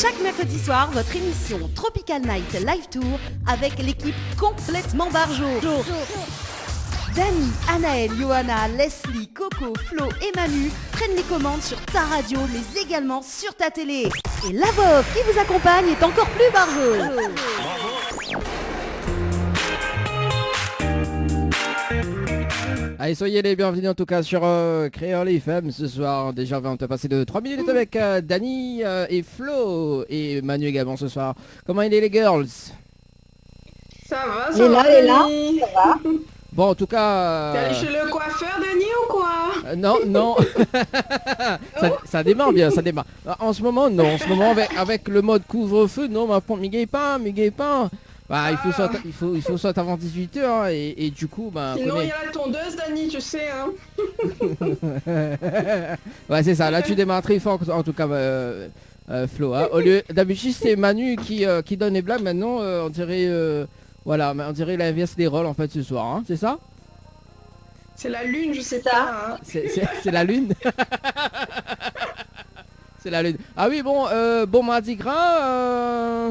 Chaque mercredi soir, votre émission Tropical Night Live Tour avec l'équipe complètement barjo. Dani, Anaël, Johanna, Leslie, Coco, Flo et Manu prennent les commandes sur ta radio, mais également sur ta télé. Et la voix qui vous accompagne est encore plus barjo. Allez, soyez les bienvenus en tout cas sur Créole FM ce soir. Déjà, on va te passer de 3 minutes avec Dani et Flo et Manu également ce soir. Comment il est les girls? Ça va, ça va. Ça va. Bon, en tout cas... T'es allé chez le coiffeur, Dani, ou quoi? Non. ça démarre bien, ça démarre. En ce moment, non. En ce moment, avec le mode couvre-feu, non, ma pompe, miguez pas. Bah, il faut sortir avant 18h hein, et du coup, bah... Sinon, il y a la tondeuse, Dani, tu sais, hein. Ouais, c'est ça. Là, tu démarres très fort, en tout cas, Flo. Hein. Au lieu d'habitude, c'est Manu qui donne les blagues. Maintenant, on dirait... Voilà, mais on dirait l'inverse des rôles en fait ce soir, hein, c'est ça? C'est la lune, je sais pas. Hein. C'est la lune. C'est la lune. Ah oui, bon mardi gras.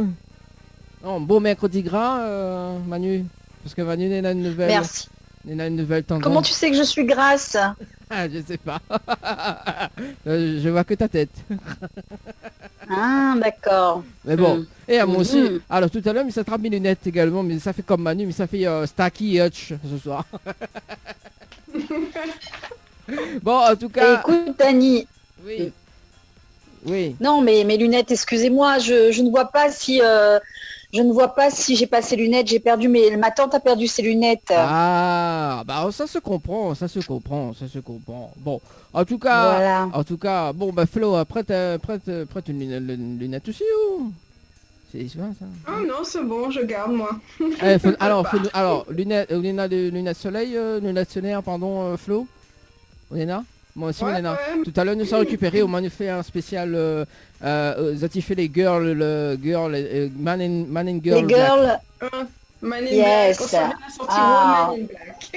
Non, bon mercredi gras, Manu. Parce que Manu n'est une nouvelle. Merci. N'est une nouvelle tendance. Comment tu sais que je suis grasse? Ah, je sais pas. Je vois que ta tête. Ah, d'accord. Mais bon, et à moi aussi. Mm. Alors tout à l'heure, mais ça trappe mes lunettes également, mais ça fait comme Manu, mais ça fait Stacky Hutch ce soir. Bon, en tout cas... Écoute, Dani. Oui. Non, mais mes lunettes, excusez-moi, je ne vois pas si... Je ne vois pas si j'ai pas ses lunettes, j'ai perdu ma tante a perdu ses lunettes. Ah, bah ça se comprend. Bon, en tout cas, voilà. Bon bah Flo, prête une lunette aussi ou? C'est ça. Ah non, c'est bon, je garde moi. Alors, lunettes soleil, lunettes solaires, pardon, Flo. Oléna? Moi aussi, Ouais, Oléna. ouais. Tout à l'heure, nous sommes récupérés. On a fait un spécial. Zatifé les girls, man and girl. Les girls, Man in Yes. Black. On s'en vient de sortir Ah. Man in Black.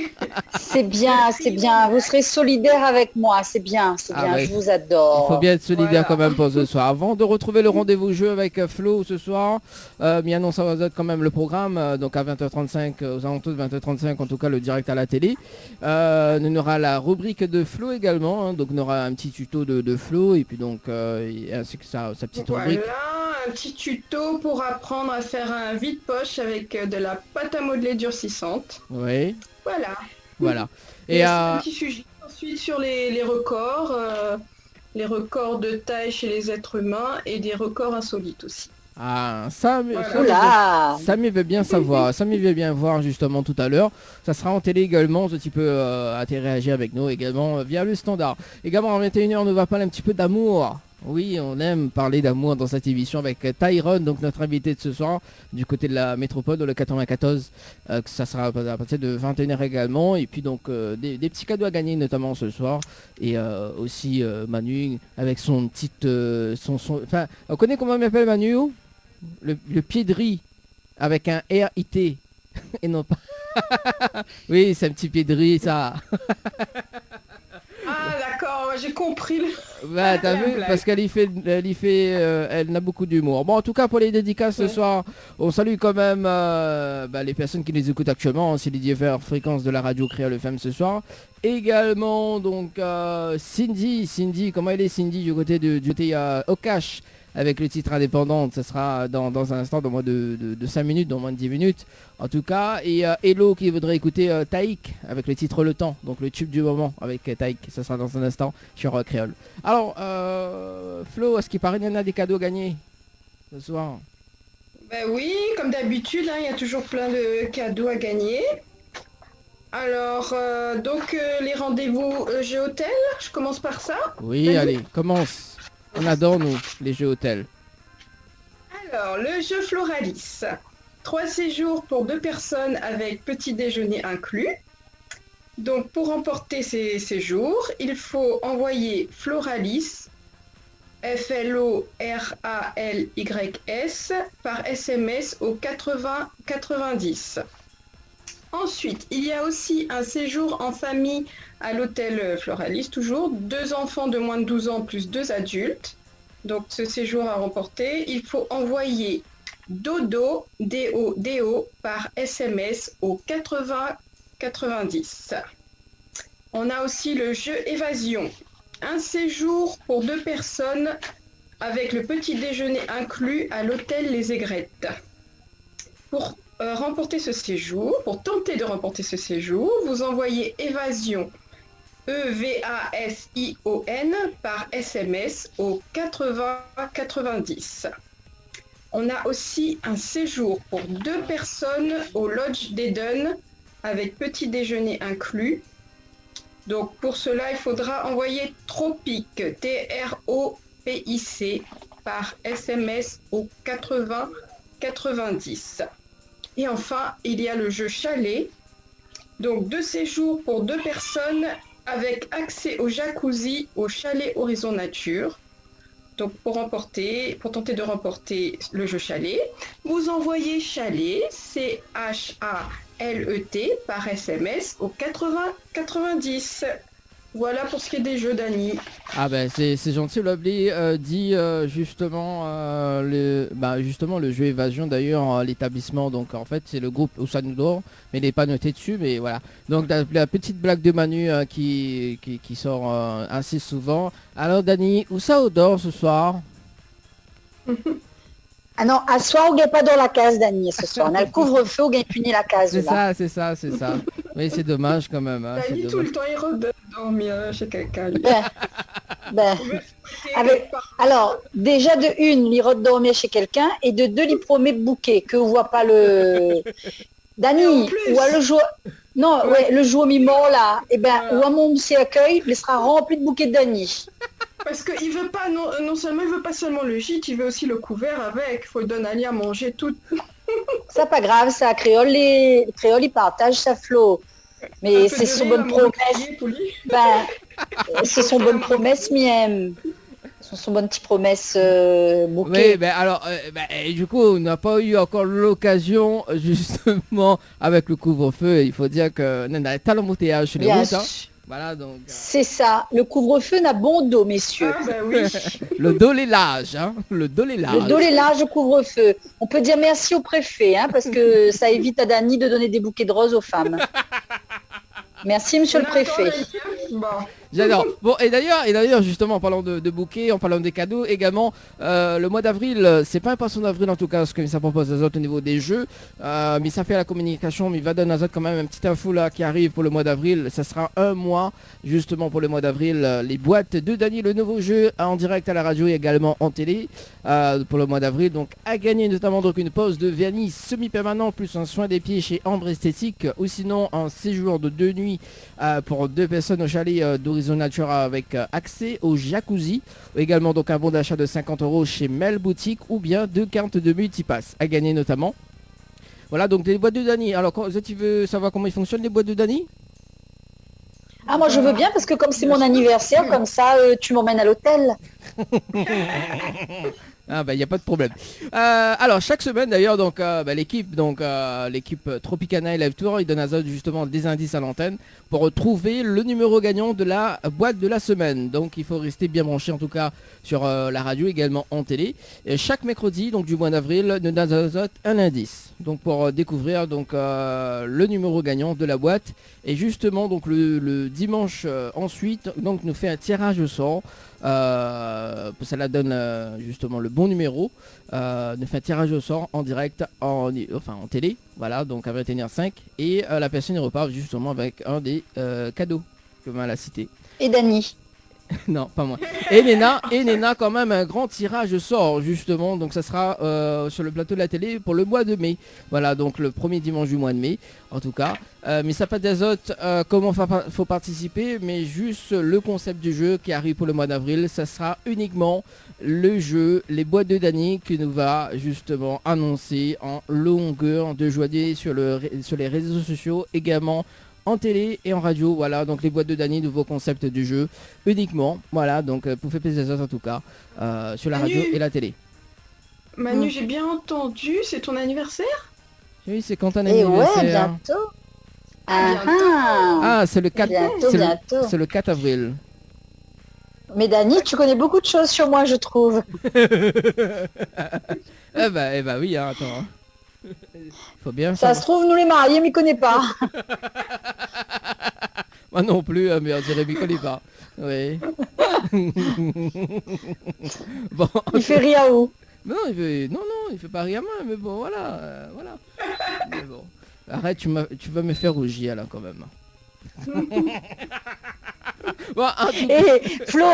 c'est bien. Vous serez solidaires avec moi, c'est bien. Ah ouais. Je vous adore. Il faut bien être solidaire Voilà. quand même pour ce soir. Avant de retrouver le rendez-vous jeu avec Flo ce soir, bien non, ça va être quand même le programme. Donc à 20h35, aux alentours de 20h35, en tout cas le direct à la télé. On aura la rubrique de Flo également. Hein, donc on aura un petit tuto de Flo et puis donc ainsi que sa petite rubrique. Voilà, un petit tuto pour apprendre à faire un vide-poche avec de la pâte à modeler durcissante. Oui, Voilà. Et un petit sujet ensuite sur les records de taille chez les êtres humains et des records insolites aussi. ça Oula. m'y veut bien savoir, ça m'y veut bien voir justement tout à l'heure. Ça sera en télé également, tu peux interagir avec nous également via le standard. Également à 21h, on va parler un petit peu d'amour. Oui, on aime parler d'amour dans cette émission avec Tyrone, donc notre invité de ce soir, du côté de la métropole, de le 94. Ça sera à partir de 21h également. Et puis donc des petits cadeaux à gagner notamment ce soir. Et aussi Manu avec son petit... Enfin, on connaît comment il m'appelle Manu? Le pied de riz avec un R-I-T. Et non pas... Oui, c'est un petit pied de riz, ça. Ah d'accord, ouais, j'ai compris. Bah t'as vu, blague. parce elle n'a beaucoup d'humour. Bon, en tout cas pour les dédicaces ce soir, on salue quand même les personnes qui les écoutent actuellement, c'est les diverses fréquences de la radio Créole FM ce soir. Également donc Cindy, comment elle est Cindy du côté du côté Okash avec le titre indépendante, ça sera dans un instant, dans moins de 5 minutes, dans moins de 10 minutes en tout cas. Et Hello qui voudrait écouter Taïk avec le titre Le Temps, donc le tube du moment avec Taïk, ça sera dans un instant sur Créole. Alors Flo, est-ce qu'il paraît qu'il y en a des cadeaux gagnés ce soir? Ben oui, comme d'habitude, hein, il y a toujours plein de cadeaux à gagner. Alors, les rendez-vous jeux hôtel, je commence par ça. Oui, Vas-y. allez, commence. On adore nous, les jeux hôtels. Alors, le jeu Floralis. 3 séjours pour 2 personnes avec petit déjeuner inclus. Donc, pour remporter ces séjours, il faut envoyer Floralis, F-L-O-R-A-L-Y-S, par SMS au 80 90. Ensuite, il y a aussi un séjour en famille à l'hôtel Floralis, toujours 2 enfants de moins de 12 ans plus 2 adultes. Donc ce séjour à remporter, il faut envoyer Dodo, DO, par SMS au 80 90. On a aussi le jeu Évasion. Un séjour pour 2 personnes avec le petit déjeuner inclus à l'hôtel Les Aigrettes. Pour remporter ce séjour, pour tenter de remporter ce séjour, vous envoyez Évasion, EVASION, par SMS au 80 90. On a aussi un séjour pour 2 personnes au Lodge d'Eden avec petit déjeuner inclus. Donc pour cela, il faudra envoyer Tropic, TROPIC, par SMS au 80 90. Et enfin, il y a le jeu Chalet. Donc 2 séjours pour 2 personnes avec accès au jacuzzi au Chalet Horizon Nature. Donc pour tenter de remporter le jeu Chalet, vous envoyez Chalet, CHALET, par SMS au 80 90. Voilà pour ce qui est des jeux, Dani. Ah ben c'est gentil, Lovely dit justement le jeu Évasion d'ailleurs, l'établissement, donc en fait c'est le groupe Ousanoudor, mais il n'est pas noté dessus, mais voilà. Donc la petite blague de Manu qui sort assez souvent. Alors Dani, où ça dort ce soir? Ah non, à soir, on gagne pas dans la case, Dani, ce soir. On a le couvre-feu, on gagne puni la case. C'est ça. Mais c'est dommage quand même. Hein, Dani, tout le temps, il redormit chez quelqu'un. Alors, déjà de une, il redormir chez quelqu'un, et de deux, il promet de bouquet, que on voit pas le... Dani, ou à le jour... Non, ouais, le jour mi-mort là, ou à mon petit accueil, il sera rempli de bouquets de Dani. Parce qu'il veut pas, non seulement il veut pas seulement le gîte, il veut aussi le couvert avec. Il faut lui donner à manger tout. C'est pas grave, ça, Créole, il partage sa flot. Mais c'est son bonne promesse. C'est son bonne promesse, Miem. Son bonne petite promesse bouquet. Oui, du coup, on n'a pas eu encore l'occasion, justement, avec le couvre-feu. Il faut dire que on a pas l'embouteillage sur les routes. Hein. Voilà, donc. C'est ça. Le couvre-feu n'a bon dos, messieurs. Ah, oui. Le dolélage, hein. Le dolélage. Le dolélage au couvre-feu. On peut dire merci au préfet, hein, parce que ça évite à Dani de donner des bouquets de roses aux femmes. Merci, monsieur le préfet. Bon. J'adore. Bon, et d'ailleurs, justement, en parlant de bouquets, en parlant des cadeaux, également, le mois d'avril, c'est pas un poisson d'avril en tout cas, ce que ça propose Azot au niveau des jeux, mais ça fait la communication, mais il va donner Azot quand même un petit info là qui arrive pour le mois d'avril. Ça sera un mois, justement, pour le mois d'avril, les boîtes de Dani, le nouveau jeu en direct à la radio et également en télé pour le mois d'avril. Donc, à gagner notamment donc une pause de vernis semi-permanent plus un soin des pieds chez Ambre Esthétique, ou sinon un séjour de 2 nuits pour 2 personnes au chalet d'Horizon Nature avec accès au jacuzzi, également donc un bon d'achat de 50 € chez Mel Boutique, ou bien 2 cartes de multipass à gagner notamment. Voilà donc des boîtes de Dani. Alors quand tu veux savoir comment ils fonctionnent les boîtes de Dani? Ah moi je veux bien parce que comme c'est mon anniversaire, comme ça tu m'emmènes à l'hôtel. Ah bah il n'y a pas de problème. Alors chaque semaine d'ailleurs donc l'équipe Tropicana et Live Tour, il donne à Zod justement des indices à l'antenne pour trouver le numéro gagnant de la boîte de la semaine. Donc il faut rester bien branché en tout cas sur la radio, également en télé. Et chaque mercredi donc du mois d'avril nous donne à Zod un indice. Donc pour découvrir donc le numéro gagnant de la boîte. Et justement donc le dimanche ensuite donc nous fait un tirage au sort. Ça donne justement le bon numéro, nous fait un tirage au sort en direct en télé, voilà, donc à 21h05, et la personne repart justement avec un des cadeaux que m'a la cité. Et Dani. Non, pas moi. Et Néna quand même un grand tirage au sort justement, donc ça sera sur le plateau de la télé pour le mois de mai. Voilà, donc le premier dimanche du mois de mai en tout cas. Mais ça pas d'azote, comment faut participer, mais juste le concept du jeu qui arrive pour le mois d'avril, ça sera uniquement le jeu, les boîtes de Dani qui nous va justement annoncer en longueur de journée sur les réseaux sociaux, également en télé et en radio. Voilà, donc les boîtes de Dani, nouveau concept du jeu uniquement, voilà, donc pour faire plaisir en tout cas sur la radio et la télé. Manu, j'ai bien entendu, c'est ton anniversaire? Oui, c'est quand un Et anniversaire. ouais, bientôt. Ah, c'est le 4 bientôt. c'est le 4 avril. Mais Dani, tu connais beaucoup de choses sur moi, je trouve. Eh bah oui, hein, attends. Hein. Faut bien Ça se trouve, nous les mariés, m'y connaît pas. Moi non plus, hein, mais on dirait qu'il connaît pas. Oui. Bon. Il fait rire où? Non, non, il fait pas rire à moi, mais bon, voilà, voilà. Mais bon. Arrête, tu vas me faire rougir là quand même. Bon, Flo,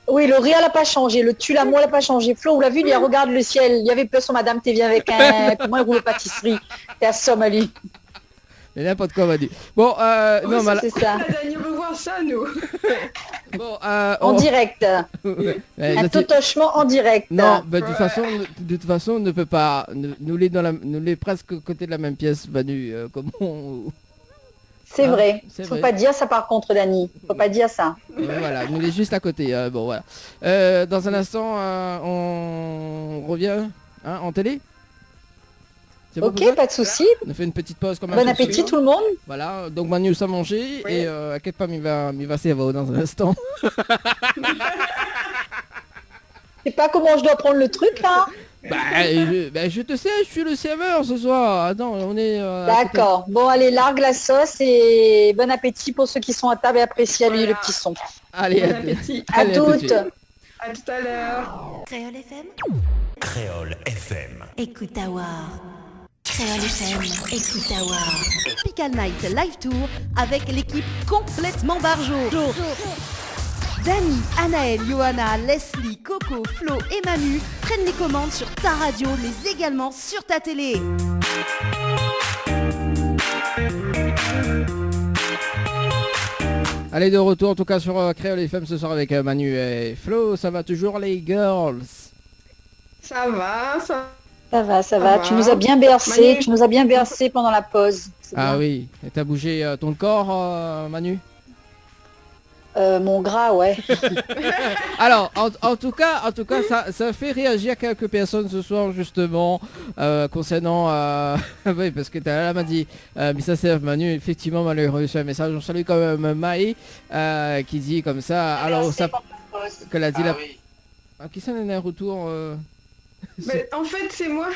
oui, le rire n'a pas changé, le tue l'amour n'a pas changé. Flo, vous l'avez vu, il regarde le ciel, il y avait peu son madame, t'es bien avec un, comment il roule pâtisserie, t'es à Somalie. Mais n'importe quoi m'a dit. Bon, non, c'est ça. Dani, on veut voir ça, nous. Bon, en direct. Un totochement en direct. Non, bah, de toute façon, on ne peut pas. Nous les presque côté de la même pièce, Manu. Comment C'est vrai. Faut pas dire ça par contre, Dani. Faut pas dire ça. Voilà, nous les juste à côté. Bon, voilà. Dans un instant, on revient en télé. Ok, pas de souci. On fait une petite pause comme bon appétit tout le monde. Voilà, donc Manu ça manger et à quelque part il va s'évader dans un instant. Je sais pas comment je dois prendre le truc là. Je te sais, je suis le serveur ce soir. Attends, on est. D'accord. Bon, allez, largue la sauce et bon appétit pour ceux qui sont à table et apprécient le petit son. Allez, bon appétit. À toutes. À tout à l'heure. Créole FM. Créole FM. Écoute à voir. Créole FM, écoute à voir. Tropical Night Live Tour avec l'équipe complètement barjo. Dani, Anaël, Johanna, Leslie, Coco, Flo et Manu prennent les commandes sur ta radio mais également sur ta télé. Allez, de retour en tout cas sur Créole FM ce soir avec Manu et Flo. Ça va toujours les girls? Ça va, Ça va. Tu nous as bien bercé, Manu. Tu nous as bien bercé pendant la pause. Ah oui, et t'as bougé ton corps, Manu? Mon gras, ouais. Alors, en tout cas, ça fait réagir quelques personnes ce soir justement concernant, oui, parce que elle m'a dit, mais ça c'est Manu, effectivement, Manu a reçu un message. On salue quand même Maë qui dit comme ça. Alors, ça, qu'elle a dit là. Oui. Qui ça n'est un retour Mais en fait, c'est moi.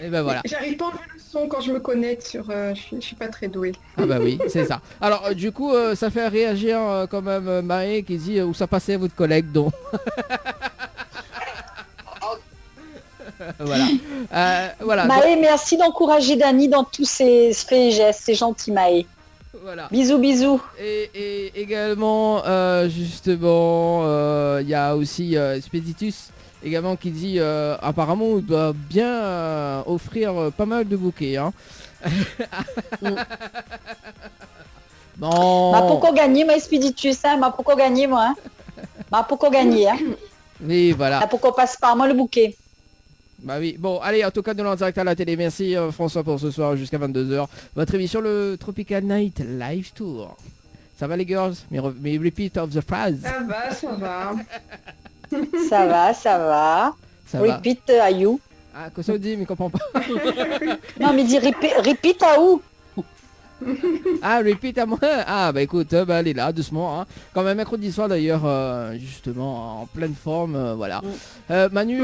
Et ben voilà. J'arrive pas à enlever le son quand je me connecte sur. Je suis pas très douée. Ah bah oui, c'est ça. Alors du coup, ça fait réagir quand même Maë qui dit où ça passait à votre collègue donc. Voilà. Voilà. Maë, merci d'encourager Dani dans tous ses faits et gestes. C'est gentil, Maë. Voilà. Bisous, bisous. Et également, justement, il y a aussi Speditus également qui dit apparemment on doit bien offrir pas mal de bouquets. Hein. Bon. M'a pourquoi gagner, moi, Speditus, hein? M'a pourquoi gagner, moi, hein? M'a pourquoi gagner, hein? Oui, voilà. M'a pourquoi passe par moi le bouquet? Bah oui, bon, allez, en tout cas, nous en direct à la télé. Merci François pour ce soir jusqu'à 22h. Votre émission, le Tropical Night Live Tour. Ça va les girls? Mais repeat of the phrase. Ça va, ça va. Ça va, ça va. Ça repeat va. à you. Ah, que ça dit, mais comprends pas. Non, mais dis repeat à où? Ah, repeat à moi. Ah, bah écoute, bah elle est là, doucement. Hein. Quand même, mercredi soir d'ailleurs, justement, en pleine forme, voilà. Manu,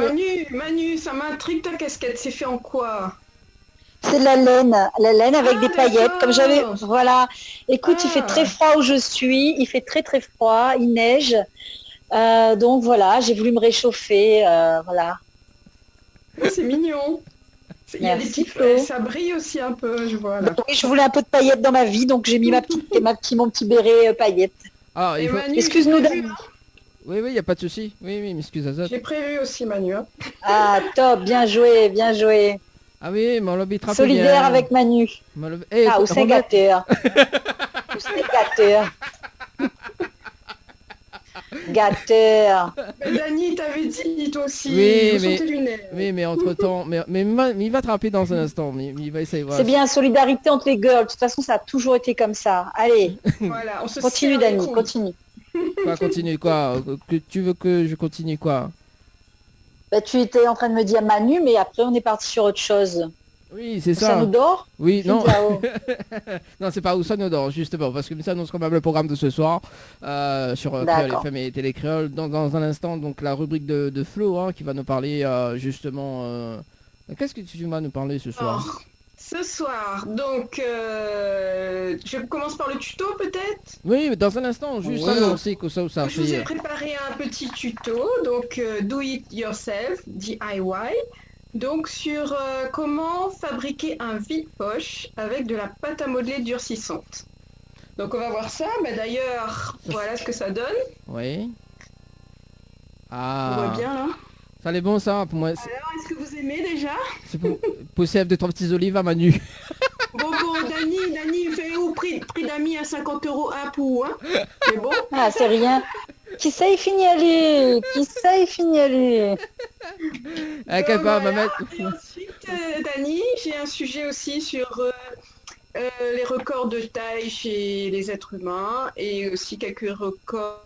ça m'intrigue ta casquette, c'est fait en quoi? C'est de la laine avec des paillettes, comme j'avais, voilà. Écoute, il fait très froid où je suis, il fait très très froid, il neige. Donc voilà, j'ai voulu me réchauffer, voilà. C'est mignon. Il y a des petits, ça brille aussi un peu, je vois là. Oui, je voulais un peu de paillettes dans ma vie, donc j'ai mis mon petit béret paillettes. Ah, excuse-nous. Oui, il n'y a pas de souci. Oui, m'excuse à ça. J'ai prévu aussi, Manu. Hein. Ah, top, bien joué, bien joué. Ah oui, mais on l'habitera bien. Solidaire avec Manu. Où c'est gâteur. Où c'est gâteur. Gâteur. Dani, t'avais dit toi aussi. Oui, mais entre temps, mais il va te rappeler dans un instant. Il va essayer. Voilà. C'est bien, solidarité entre les girls. De toute façon, ça a toujours été comme ça. Allez. Voilà, on se continue, Dani, continue. Quoi, continue quoi? Tu veux que je continue quoi? Bah, tu étais en train de me dire Manu, mais après on est parti sur autre chose. Oui, c'est Ça ça. nous dort. Oui, non. Ciao. Non, c'est pas où ça nous dort, justement, parce que ça annonce quand même le programme de ce soir sur Créole D'accord. FM et Télé Créole. Dans un instant, donc la rubrique de Flo qui va nous parler justement. Qu'est-ce que tu vas nous parler ce soir? Alors, ce soir, donc, je commence par le tuto peut-être. Oui, mais dans un instant, juste Oui. annoncer que ça Je vous ai fait. préparé un petit tuto, donc do it yourself, DIY. Donc sur comment fabriquer un vide-poche avec de la pâte à modeler durcissante. Donc on va voir ça. Bah, d'ailleurs, voilà ce que ça donne. Oui. On Ah. voit bien là. Ça l'est bon ça pour moi. Alors, est-ce que vous aimez déjà? C'est pour pousser de 3 petites olives à Manu. Bon, Dani, il fait où prix d'amis à 50 € un pour, hein? C'est bon? Ah, c'est rien. Qui sait signaler? Qui sait signaler? Capable Voilà. à mettre. Et ensuite, Dani, j'ai un sujet aussi sur les records de taille chez les êtres humains et aussi quelques records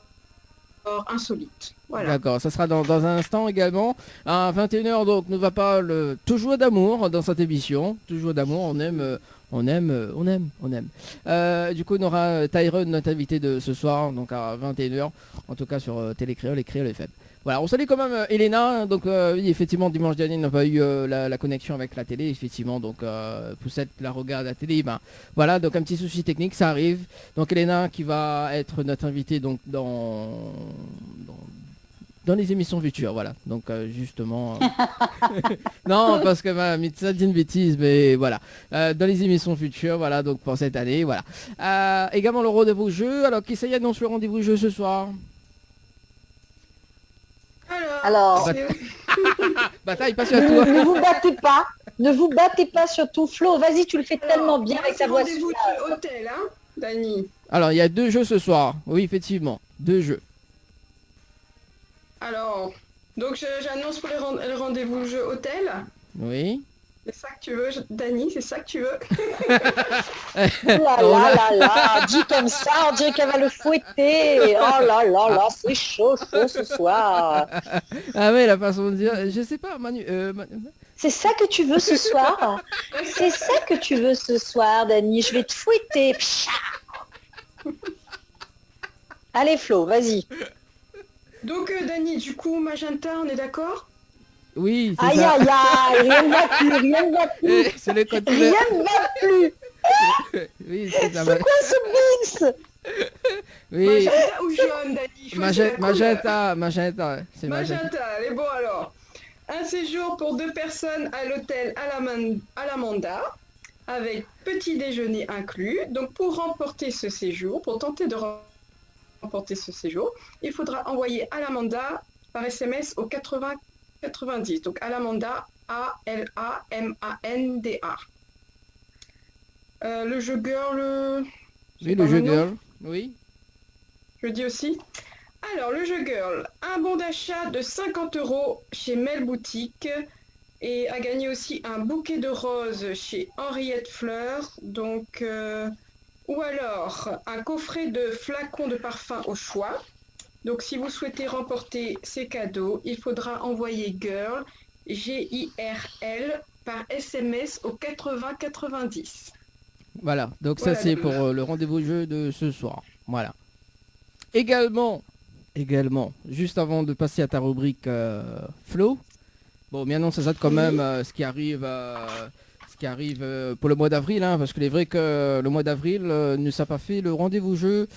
insolites. Voilà. D'accord, ça sera dans un instant également. À 21h, donc, ne va pas le toujours d'amour dans cette émission. Toujours d'amour, on aime. Du coup, on aura Tyrone, notre invité de ce soir, donc à 21h, en tout cas sur Télé Créole et Créole FM. Voilà, on salue quand même Elena, donc oui, effectivement, dimanche dernier, on n'a pas eu la connexion avec la télé, effectivement, donc Poussette la regarde à la télé, ben voilà, donc un petit souci technique, ça arrive. Donc Elena qui va être notre invitée donc dans les émissions futures, voilà. Donc justement, non, parce que ça dit une bêtise, mais voilà. Dans les émissions futures, voilà, donc pour cette année, voilà. Également le rendez-vous jeu. Alors qui ça y annonce le rendez-vous jeu ce soir? Alors, Bataille, pas sur toi. ne vous battez pas. Ne vous battez pas surtout. Flo, vas-y, tu le fais tellement bien avec ta voix. Rendez-vous de hôtel, hein, Dani. Alors il y a 2 jeux ce soir. Oui, effectivement, 2 jeux. Alors, donc j'annonce pour le rendez-vous jeu hôtel. Oui. C'est ça que tu veux, Dani, c'est ça que tu veux. Là, dit comme ça, on dirait qu'elle va le fouetter. Oh là, c'est chaud ce soir. Ah ouais, la façon de dire, je sais pas, Manu. C'est ça que tu veux ce soir? C'est ça que tu veux ce soir, Dani? Je vais te fouetter. Psha. Allez, Flo, vas-y. Donc, Dani, du coup, magenta, on est d'accord? Oui, c'est Aïe, ça. aïe, aïe, rien ne va plus, rien ne va plus. C'est le code Rien couleur. ne va plus. Oui, c'est ça. C'est quoi ce mix? Oui. Magenta ou jaune, Dani? Choisis la couleur. Magenta. C'est magenta. Magenta, allez, bon alors. Un séjour pour 2 personnes à l'hôtel Alamanda, avec petit déjeuner inclus. Donc, pour remporter ce séjour, pour tenter de remporter ce séjour, il faudra envoyer Alamanda par SMS au 8090. Donc, Alamanda, Alamanda. Le jeu girl... Oui, le jeu girl. Oui. Je dis aussi. Alors, le jeu girl, un bon d'achat de 50 € chez Mel Boutique et a gagné aussi un bouquet de roses chez Henriette Fleur. Donc, ou alors un coffret de flacons de parfum au choix. Donc, si vous souhaitez remporter ces cadeaux, il faudra envoyer girl, G-I-R-L, par SMS au 8090. Voilà, donc Voilà, ça c'est donc. pour le rendez-vous jeu de ce soir. Voilà. Également, juste avant de passer à ta rubrique Flo, bon, bien non, ça date quand même ce qui arrive pour le mois d'avril, hein, parce que c'est vrai que le mois d'avril ne s'est pas fait le rendez-vous jeu,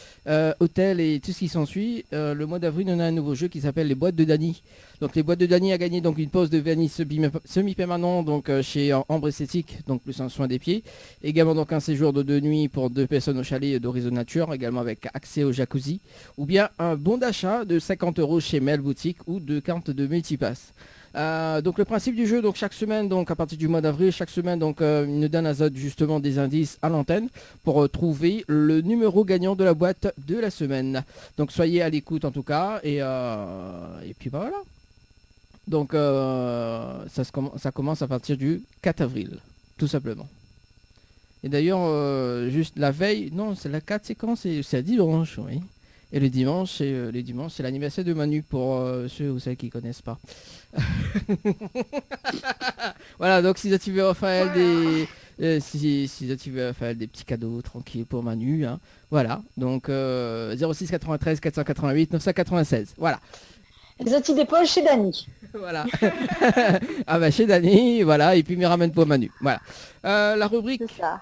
hôtel et tout ce qui s'ensuit. Le mois d'avril, on a un nouveau jeu qui s'appelle les boîtes de Dany. Donc les boîtes de Dany a gagné donc une pose de vernis semi-permanent donc chez Ambre Esthétique, donc plus un soin des pieds. Également donc un séjour de 2 nuits pour 2 personnes au chalet d'Horizon Nature, également avec accès au jacuzzi. Ou bien un bon d'achat de 50 € chez Mel Boutique ou 2 cartes de multipass. Donc le principe du jeu, donc chaque semaine, donc à partir du mois d'avril, chaque semaine, donc il nous donne justement des indices à l'antenne pour trouver le numéro gagnant de la boîte de la semaine. Donc soyez à l'écoute en tout cas et puis bah, voilà. Donc ça commence à partir du 4 avril, tout simplement. Et d'ailleurs, juste la veille, non, c'est la 4, c'est quand? C'est à dimanche, oui. Et les dimanches, c'est l'anniversaire de Manu pour ceux ou celles qui connaissent pas. Voilà, donc si tu veux Raphaël si tu veux Raphaël des petits cadeaux tranquilles pour Manu, hein. Voilà, donc 06 93 488 996. Voilà. Les outils d'épaule chez Dany. Voilà. Ah bah chez Dany, voilà, et puis me ramène pour Manu. Voilà. La rubrique. C'est ça.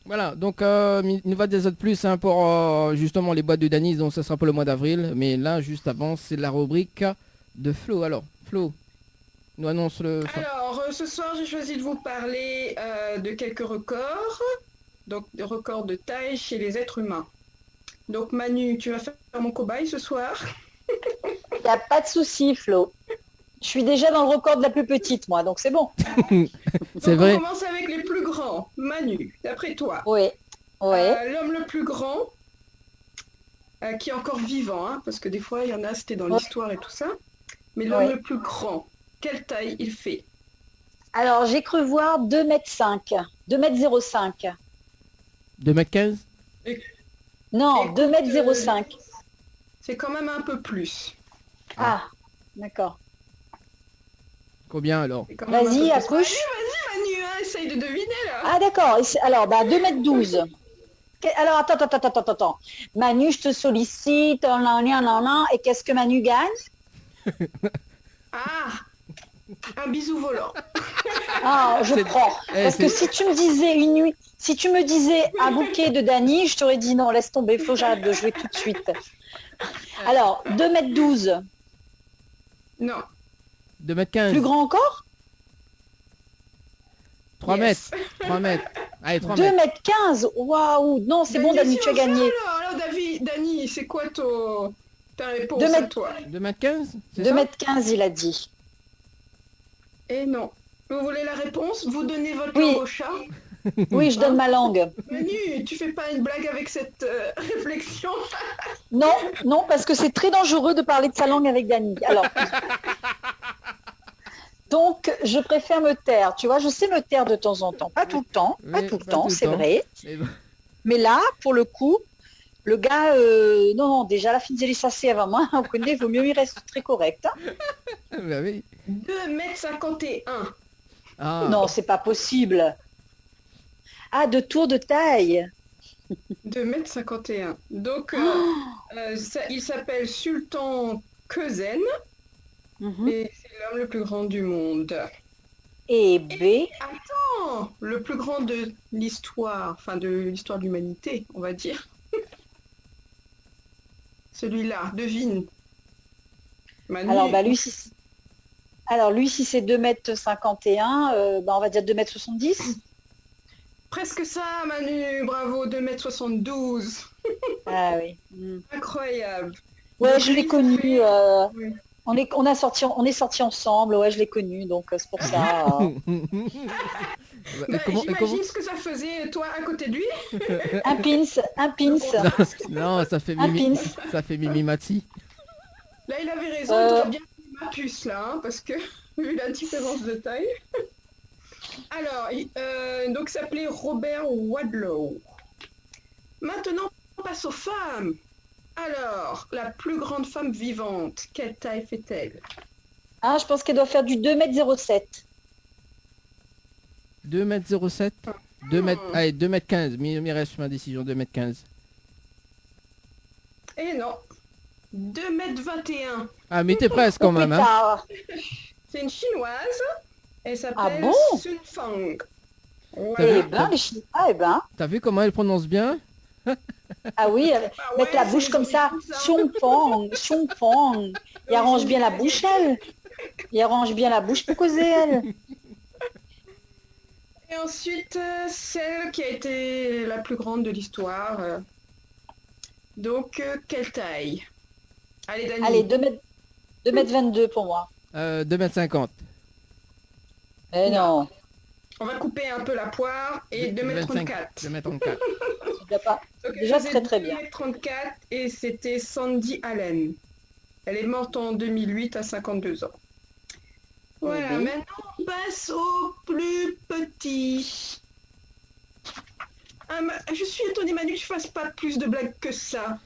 Voilà, donc il nous va des autres plus hein, pour justement les boîtes de Dany, donc ça sera pour le mois d'avril. Mais là, juste avant, c'est la rubrique de Flo. Alors, Flo, nous annonce le... Alors, ce soir, j'ai choisi de vous parler de quelques records. Donc, des records de taille chez les êtres humains. Donc, Manu, tu vas faire mon cobaye ce soir. Il n'y a pas de souci, Flo. Je suis déjà dans le record de la plus petite, moi, donc c'est bon. C'est vrai. On commence avec les plus grands. Manu, d'après toi. Oui. L'homme le plus grand, qui est encore vivant, hein, parce que des fois, il y en a, c'était dans l'histoire et tout ça. Mais l'homme le plus grand, quelle taille il fait? Alors, j'ai cru voir 2,5 m. 2,05 m. 2m15. Non, 2,05 m. C'est quand même un peu plus. Ah, d'accord. Combien alors? C'est quand même Vas-y, un peu plus. accouche. Vas-y, Manu, hein, essaye de deviner là. Ah, d'accord. Alors, 2,12 m. Alors, attends. Manu, je te sollicite. Et qu'est-ce que Manu gagne? Ah, un bisou volant. Ah, je prends. Parce que si tu me disais une nuit, si tu me disais un bouquet de Dany, je t'aurais dit non, laisse tomber, Flo, j'arrête de jouer tout de suite. Alors, 2,12 m. Non. 2m15. Plus grand encore? 3 Yes. mètres. 3 mètres. Allez, 3 mètres. 2,15 m. Waouh. Non, c'est bon, Dany, tu as gagné. Alors, Dany, c'est quoi ta réponse 2 à mètres. toi? 2m15, c'est ça? 2,15 m, il a dit. Eh non. Vous voulez la réponse? Vous donnez votre Oui. langue au chat? Oui, je donne ma langue. Manu, tu fais pas une blague avec cette réflexion? Non, parce que c'est très dangereux de parler de sa langue avec Dany. Alors, donc, je préfère me taire. Tu vois, je sais me taire de temps en temps. Pas tout le temps, c'est vrai. Mais bon. Mais là, pour le coup, le gars, non, déjà, la Finzeli-Sassé avant moi, vous connaissez, il vaut mieux, il reste très correct. Hein. Bah oui. 2,51 m. Ah. Non, c'est pas possible. Ah, de tour de taille. 2,51 m. Donc, il s'appelle Sultan Kösen Mhm. et c'est l'homme le plus grand du monde. Et B. Oh, le plus grand de l'histoire, enfin de l'histoire de l'humanité, on va dire. Celui-là, devine. Manu, Alors, lui, si c'est 2,51 m, on va dire 2,70 m. presque ça, Manu, bravo, 2,72 m. Ah oui. Mm. Incroyable. Ouais, je l'ai connu. Oui. On est sortis ensemble. Ouais, je l'ai connu, donc c'est pour ça. Bah, Comment- j'imagine ce que ça faisait, toi, à côté de lui. Un pins. Non, ça fait Un Mimi. pins. Ça fait Mimi Mati. Là, il avait raison, il aurait bien mis ma puce, là, hein, parce que, vu la différence de taille. Alors, donc, il s'appelait Robert Wadlow. Maintenant, on passe aux femmes. Alors, la plus grande femme vivante, quelle taille fait-elle? Ah, je pense qu'elle doit faire du 2,07 m. 2m07. 2m... Allez, 2m15. Mais reste sur ma décision, 2m15. Eh non, 2,21 m. Ah, mais t'es presque quand même, hein. Pétard. C'est une chinoise. Elle s'appelle Ah bon Sun Fang. Ouais. Eh ben, les Chinois, eh ben. T'as vu comment elle prononce bien? Ah oui, Ah mettre ouais, la c'est bouche comme ça. joli, Xiong Fang. Il arrange bien la bouche, elle. Il arrange bien la bouche pour causer, elle. Et ensuite, celle qui a été la plus grande de l'histoire. Donc, quelle taille? Allez, Dani. Allez, 2,22 m pour moi. 2m50. Eh non, On va couper un peu la poire et 2,34 m. 2m34. tu dois pas. Donc, Déjà elle faisait très, très bien. 2,34 m et c'était Sandy Allen. Elle est morte en 2008 à 52 ans. Voilà, maintenant on passe au plus petit. Je suis étonnée, Manu, que je fasse pas plus de blagues que ça.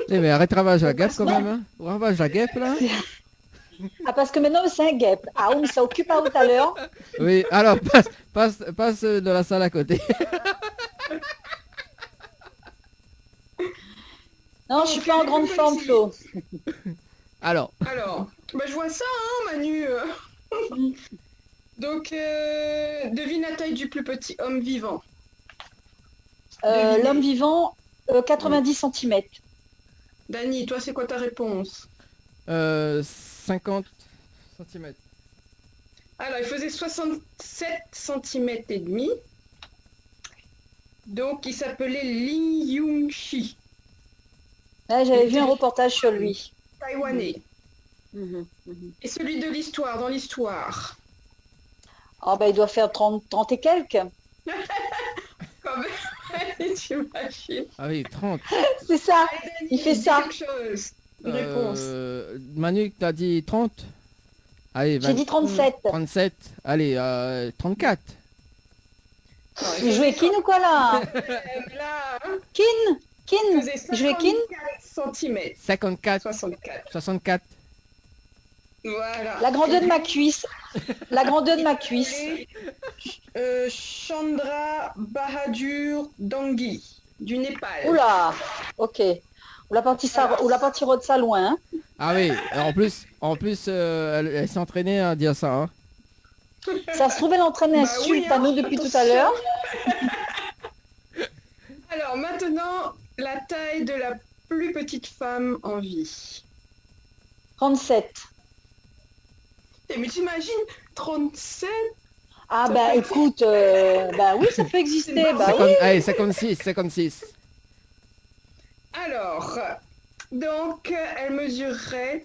Eh mais arrête ravage la guêpe passe quand pas. même, hein. Ravage la guêpe là. Ah, parce que maintenant, c'est un guêpe. Ah oui, mais ça occupe à tout à l'heure. Oui, alors passe dans la salle à côté. Non, je suis pas en grande forme, Flo. Alors, Alors, je vois ça, hein, Manu. Donc, devine la taille du plus petit homme vivant. Devinez. L'homme vivant, 90 cm. Dani, toi, c'est quoi ta réponse? 50 cm. Alors, il faisait 67 cm et demi. Donc, il s'appelait Lee Young-shi, Là, j'avais vu un reportage sur lui. taïwanais. Mhm. Et celui de l'histoire, dans l'histoire. Ah ben, il doit faire 30 et quelques. Quand même, t'imagines. Ah oui, 30. C'est ça. Allez, Dani, Il fait dis ça. quelque chose. Une réponse. Manu, t'as dit 30. Allez, J'ai dit 37. 37. Allez, 34. Non, Tu jouais Kin ou quoi là? Là, hein, Kin? il Kin? faisait Tu jouais Kin? 54 cm. 54. 64. 64. Voilà. La grandeur de ma cuisse. La grandeur de ma cuisse. Chandra Bahadur Dangui, du Népal. Oula. Ok. Ou la partie de ça loin. Hein. Ah oui, en plus elle s'est entraînée à dire ça. Hein. Ça se trouve, elle entraîne Bah insulte oui, à hein, nous depuis tout à attention. l'heure. Alors maintenant, la taille de la plus petite femme en vie. 37. Mais t'imagines, 37? Ah Ça bah peut écoute, bah oui, ça peut exister. C'est Bah oui. Allez, 56, 56. Alors, donc, elle mesurerait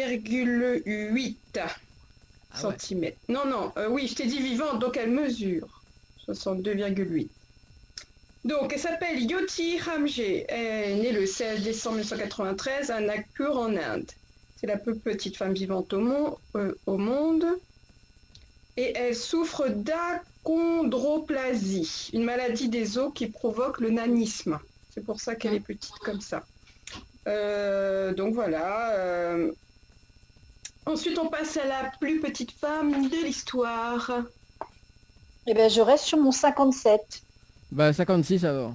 62,8 Ah ouais. cm. Non, oui, je t'ai dit vivante, donc elle mesure 62,8. Donc, elle s'appelle Yoti Ramje. Elle est née le 16 décembre 1993 à Nagpur en Inde. C'est la plus petite femme vivante au monde. Et elle souffre d'achondroplasie, une maladie des os qui provoque le nanisme. C'est pour ça qu'elle est petite comme ça. Donc voilà. Ensuite, on passe à la plus petite femme de l'histoire. Eh ben je reste sur mon 57. Bah 56 alors.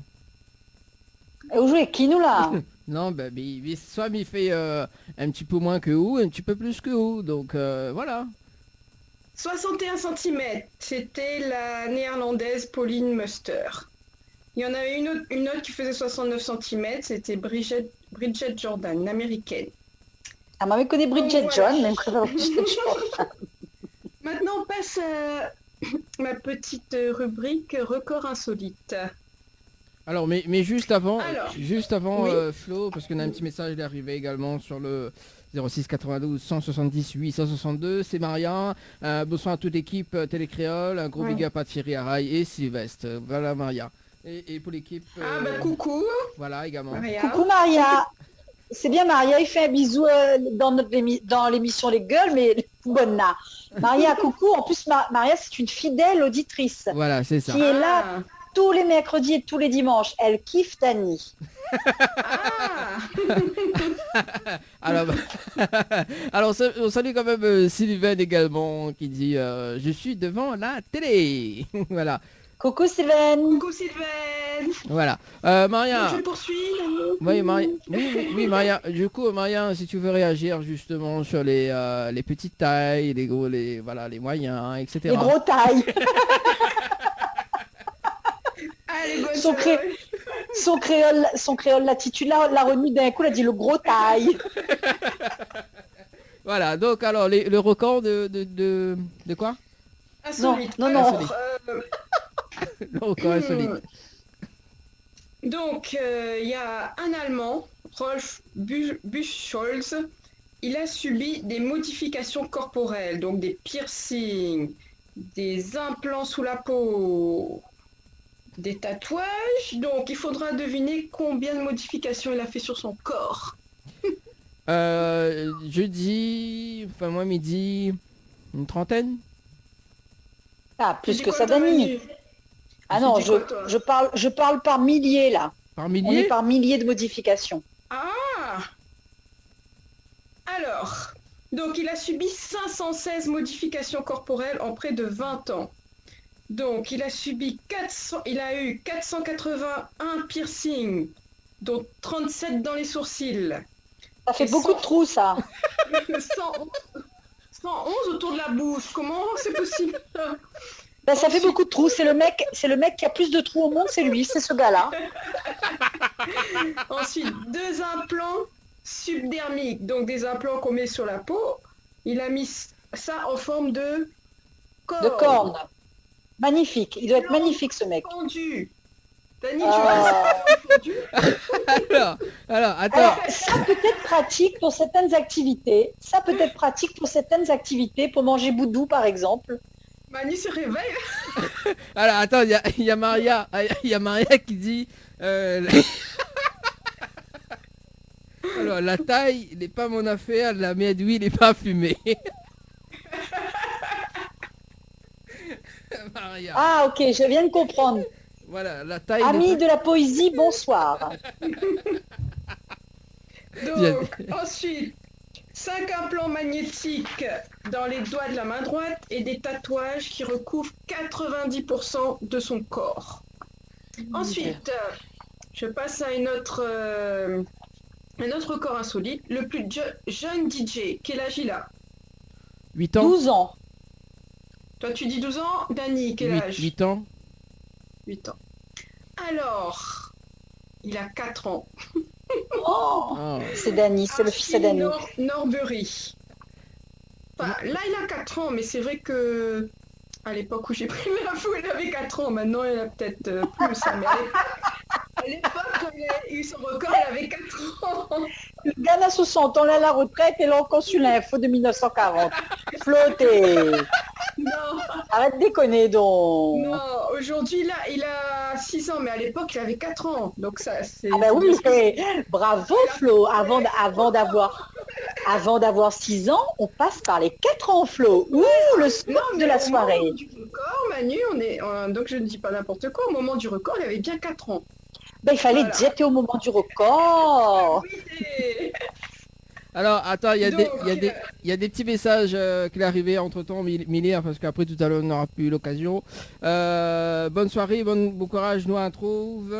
Et vous jouez qui nous là? Non, bah mais soit il fait un petit peu moins que où, un petit peu plus que où. Donc voilà. 61 cm, c'était la néerlandaise Pauline Muster. Il y en avait une autre qui faisait 69 cm, c'était Bridget Jordan, une américaine. Ah, maman connaît Bridget Donc, John, voilà. même préfère Bridget John. Maintenant, on passe à ma petite rubrique record insolite. Alors mais juste avant, oui. Flo, parce qu'on a un petit message qui est arrivé également sur le 06 92 170 862, c'est Maria. Bonsoir à toute l'équipe Télécréole, un gros Ouais. big up à Thierry Araille et Sylvestre. Voilà Maria. Et pour l'équipe, Coucou, voilà également. Maria. Coucou Maria. C'est bien Maria, il fait un bisou dans l'émission Les Gueules, mais bonne là. Maria, coucou. En plus, Maria, c'est une fidèle auditrice Voilà, c'est ça. qui est là Ah. tous les mercredis et tous les dimanches. Elle kiffe Dani. Ah. Alors, alors on salue quand même Sylvain également qui dit je suis devant la télé. Voilà, Coucou Sylvain. Coucou Sylvaine. voilà. Donc, Maria. je poursuis. Oui, Maria. Oui, Maria. Du coup, Maria, si tu veux réagir justement sur les petites tailles, les gros, les moyens, etc. Les gros tailles. Allez, bonne Son, soirée. son créole l'attitude l'a remis d'un coup, elle a dit le gros taille. Voilà. Donc alors le record de quoi? Insolite. Non. Alors, Le record insolite. Donc, il y a un Allemand, Rolf Buchholz, il a subi des modifications corporelles, donc des piercings, des implants sous la peau, des tatouages. Donc, il faudra deviner combien de modifications il a fait sur son corps. Jeudi, enfin moi midi, une trentaine. Ah, Tu plus dis que quoi, ça, toi, Dani. Manu? Ah Tu non, dis quoi, toi je parle par milliers là. Par On est milliers? par milliers de modifications. Ah! Alors, donc il a subi 516 modifications corporelles en près de 20 ans. Donc il a subi 400, il a eu 481 piercings, dont 37 dans les sourcils. Ça fait Et beaucoup de trous, ça. 111, 111 autour de la bouche. Comment c'est possible? Ben, ça fait beaucoup de trous. C'est le mec qui a plus de trous au monde, c'est lui, c'est ce gars-là. Ensuite, 2 implants subdermiques, donc des implants qu'on met sur la peau. Il a mis ça en forme de corne. De cornes. Magnifique. Il doit être magnifique, ce mec. Fondu. Dani, Ah. fondu. Alors, attends. Alors, ça peut être pratique pour certaines activités. Ça peut être pratique pour certaines activités, pour manger boudou, par exemple. Manu se réveille. Alors, attends, il y a Maria qui dit... Alors, la taille n'est pas mon affaire, la mienne d'huile n'est pas fumée. Maria. Ah, ok, je viens de comprendre. Voilà, la taille Amis n'est de la poésie, bonsoir. Donc, ensuite, 5 implants magnétiques dans les doigts de la main droite et des tatouages qui recouvrent 90% de son corps. Ensuite, je passe à un autre record insolite. Le plus jeune DJ, quel âge il a? 8 ans. 12 ans. Toi, tu dis 12 ans. Dani, quel âge? 8 ans. 8 ans. Alors, il a 4 ans. Oh, Oh. c'est Dani, c'est le fils de Dani. Norbury. Enfin, là, il a 4 ans, mais c'est vrai que à l'époque où j'ai pris l'info, il avait 4 ans. Maintenant, il a peut-être plus. Hein, mais à l'époque, quand il a eu son record, il avait 4 ans. Le gars n'a 60 ans, là, à la retraite, et là, on consulte l'info de 1940. Flottez. Non, Arrête de déconner, donc. non. Aujourd'hui, là, il a 6 ans, mais à l'époque, il avait 4 ans. Donc, ça, c'est... Ah ben oui, bravo Flo. Avant d'avoir 6 ans, on passe par les 4 ans, Flo. Ouh, le sport de la soirée. Au moment du record, Manu, donc je ne dis pas n'importe quoi, au moment du record, il avait bien 4 ans. Ben, il fallait Voilà. dire t'es au moment du record. Oui, c'est- Alors, attends, il y a Donc, des petits messages qui est arrivé entre temps, Miller, parce qu'après tout à l'heure on n'aura plus l'occasion. Bonne soirée, bon courage, nous on trouve.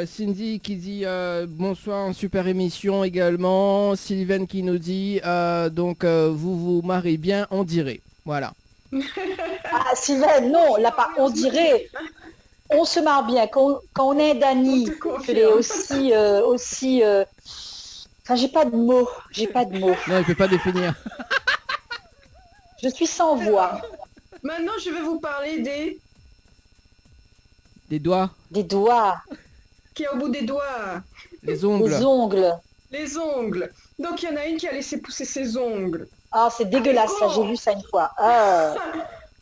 Cindy qui dit bonsoir, super émission également. Sylvain qui nous dit vous vous marrez bien, on dirait. Voilà. Ah, Sylvain, non, là, pas, on dirait, on se marre bien. Quand on est Dani, On te confirme. qu'elle est aussi enfin, j'ai pas de mots. Non, il peut pas définir. Je suis sans voix. Maintenant, je vais vous parler Des doigts, Des doigts, qui est au bout des doigts, les ongles. des ongles. les ongles. Donc, il y en a une qui a laissé pousser ses ongles. Ah, c'est dégueulasse, ça, j'ai vu ça une fois. Ah.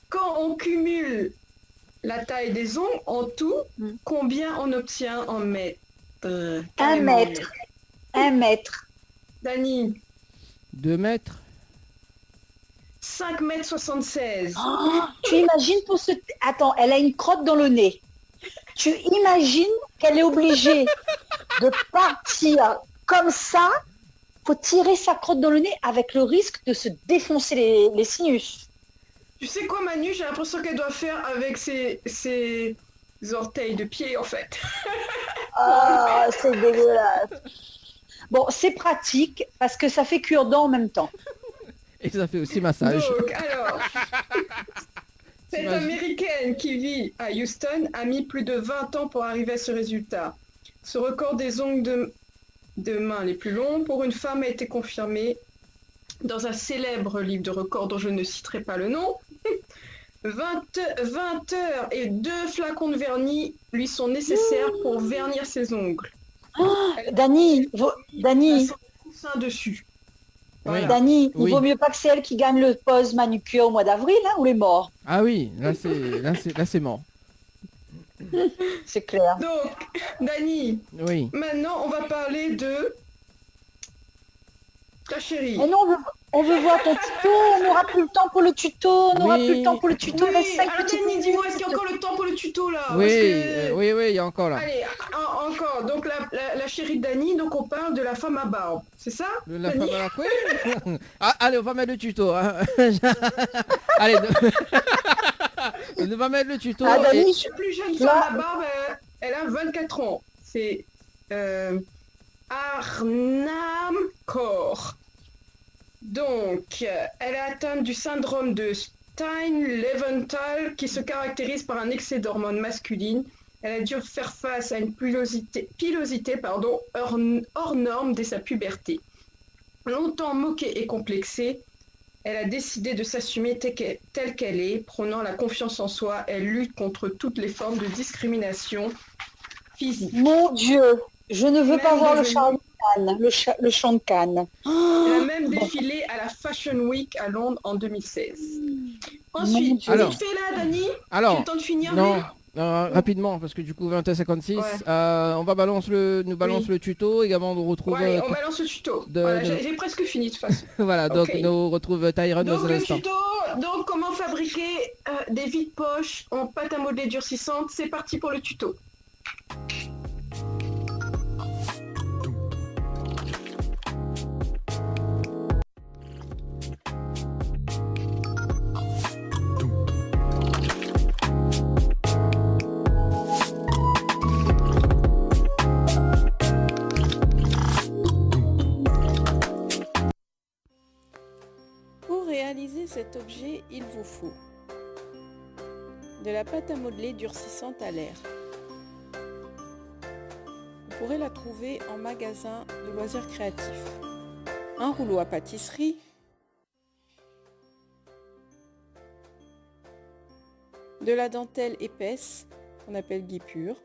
Quand on cumule la taille des ongles en tout, Mm. combien on obtient en mètres? 1 Carrément. mètre. 1 mètre. Dani, 2 mètres. 5 mètres 76. Oh, tu imagines pour ce... Attends, elle a une crotte dans le nez. Tu imagines qu'elle est obligée de partir comme ça pour tirer sa crotte dans le nez avec le risque de se défoncer les sinus. Tu sais quoi, Manu? J'ai l'impression qu'elle doit faire avec ses orteils de pied, en fait. Ah, c'est dégueulasse. Bon, c'est pratique parce que ça fait cure-dent en même temps. Et ça fait aussi massage. Donc, alors, cette T'imagines- Américaine qui vit à Houston a mis plus de 20 ans pour arriver à ce résultat. Ce record des ongles de main les plus longs pour une femme a été confirmé dans un célèbre livre de records dont je ne citerai pas le nom. 20 heures et 2 flacons de vernis lui sont nécessaires pour vernir ses ongles. Dani, Elle a son coussin dessus. Voilà. Dani, Oui. il vaut mieux pas que c'est elle qui gagne le pose manucure au mois d'avril, hein, ou les morts. Ah oui, là c'est mort. C'est clair. Donc, Dani, Oui. maintenant on va parler de ta chérie. Et non, On veut voir ton tuto, on n'aura plus le temps pour le tuto, on n'aura plus le temps pour le tuto, il reste 5 alors petites Dani, minutes. dis-moi, est-ce qu'il y a encore le temps pour le tuto là? Oui, Parce que- oui, il y a encore là. Allez, encore. Donc la chérie de Dani, donc on parle de la femme à barbe, c'est ça? La Dani femme à la couille. Ah, allez, on va mettre le tuto. Hein. Allez, on va mettre le tuto. Ah, Dani, et- La plus jeune femme à barbe, elle a 24 ans. C'est Arnam Kaur. Donc, elle est atteinte du syndrome de Stein-Leventhal qui se caractérise par un excès d'hormones masculines. Elle a dû faire face à une pilosité hors norme dès sa puberté. Longtemps moquée et complexée, elle a décidé de s'assumer telle qu'elle est, prônant la confiance en soi. Elle lutte contre toutes les formes de discrimination physique. Mon Dieu, je ne veux Même pas voir le devenue- chant de Cannes, le chant de Cannes. Elle a même défilé à la Fashion Week à Londres en 2016. Ensuite, tu Alors. vite fait là, Dani. Tu as Alors, le temps de finir non, mais- rapidement, parce que du coup 21h56, Ouais. on va nous balance le tuto, également on retrouve Ouais, on balance le tuto. de- Voilà, de- j'ai presque fini de toute façon. voilà, donc Ok. nous retrouve Tyron dans Donc un le instant. tuto, donc comment fabriquer des vides-poches en pâte à modeler durcissante. C'est parti pour le tuto. Pour réaliser cet objet, il vous faut de la pâte à modeler durcissante à l'air. Vous pourrez la trouver en magasin de loisirs créatifs. Un rouleau à pâtisserie, de la dentelle épaisse qu'on appelle guipure,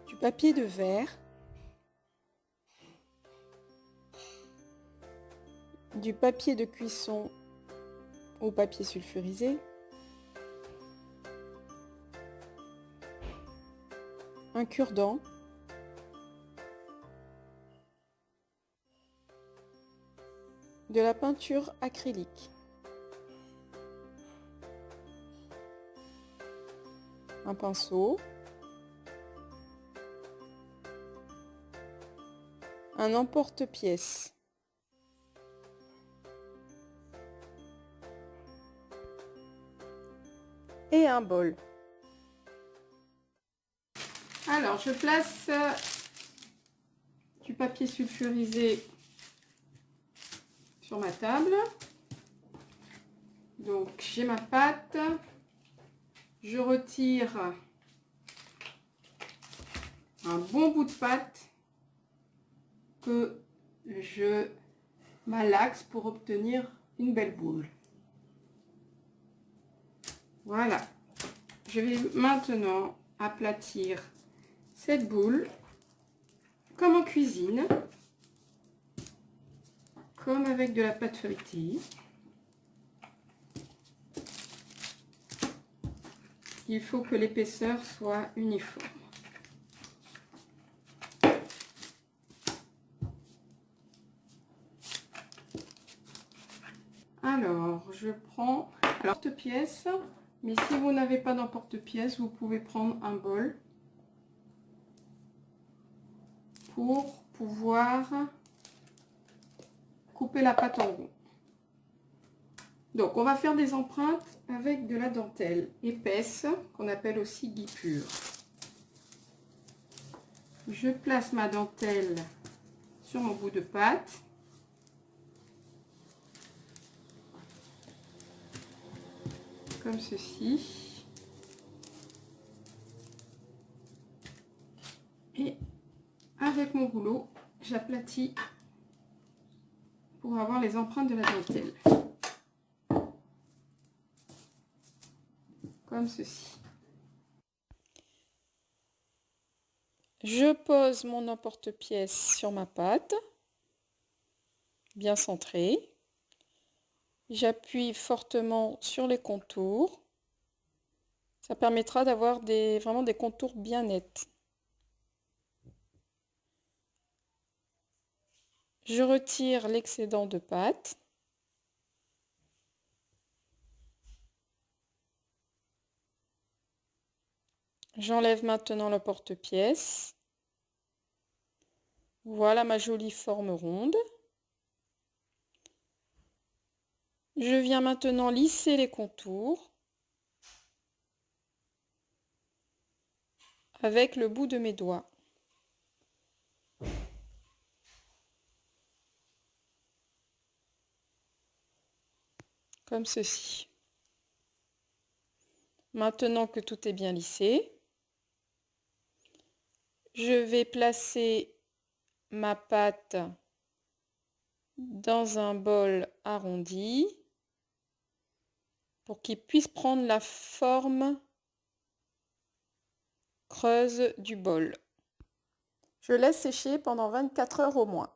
du papier de verre, du papier de cuisson ou papier sulfurisé, un cure-dent, de la peinture acrylique, un pinceau, un emporte-pièce, et un bol. Alors, je place du papier sulfurisé sur ma table. Donc, j'ai ma pâte. Je retire un bon bout de pâte que je malaxe pour obtenir une belle boule. Voilà. Je vais maintenant aplatir cette boule comme en cuisine, comme avec de la pâte feuilletée. Il faut que l'épaisseur soit uniforme. Alors, je prends porte-pièce, mais si vous n'avez pas d'emporte-pièce, vous pouvez prendre un bol pour pouvoir couper la pâte en rond. Donc, on va faire des empreintes avec de la dentelle épaisse, qu'on appelle aussi guipure. Je place ma dentelle sur mon bout de pâte. Comme ceci. Et avec mon rouleau, j'aplatis pour avoir les empreintes de la dentelle. Comme ceci. Je pose mon emporte-pièce sur ma pâte, bien centrée. J'appuie fortement sur les contours. Ça permettra d'avoir vraiment des contours bien nets. Je retire l'excédent de pâte. J'enlève maintenant le porte-pièce. Voilà ma jolie forme ronde. Je viens maintenant lisser les contours avec le bout de mes doigts. Comme ceci. Maintenant que tout est bien lissé, je vais placer ma pâte dans un bol arrondi pour qu'il puisse prendre la forme creuse du bol. Je laisse sécher pendant 24 heures au moins.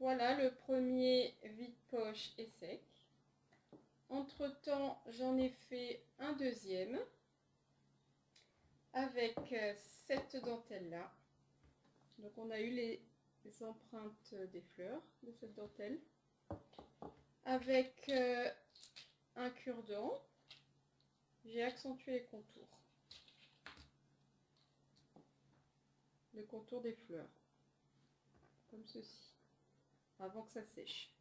Voilà, le premier vide-poche est sec. Entre-temps, j'en ai fait un deuxième avec cette dentelle-là. Donc on a eu les empreintes des fleurs de cette dentelle. Avec un cure-dent, j'ai accentué les contours. Le contour des fleurs. Comme ceci. Avant que ça sèche.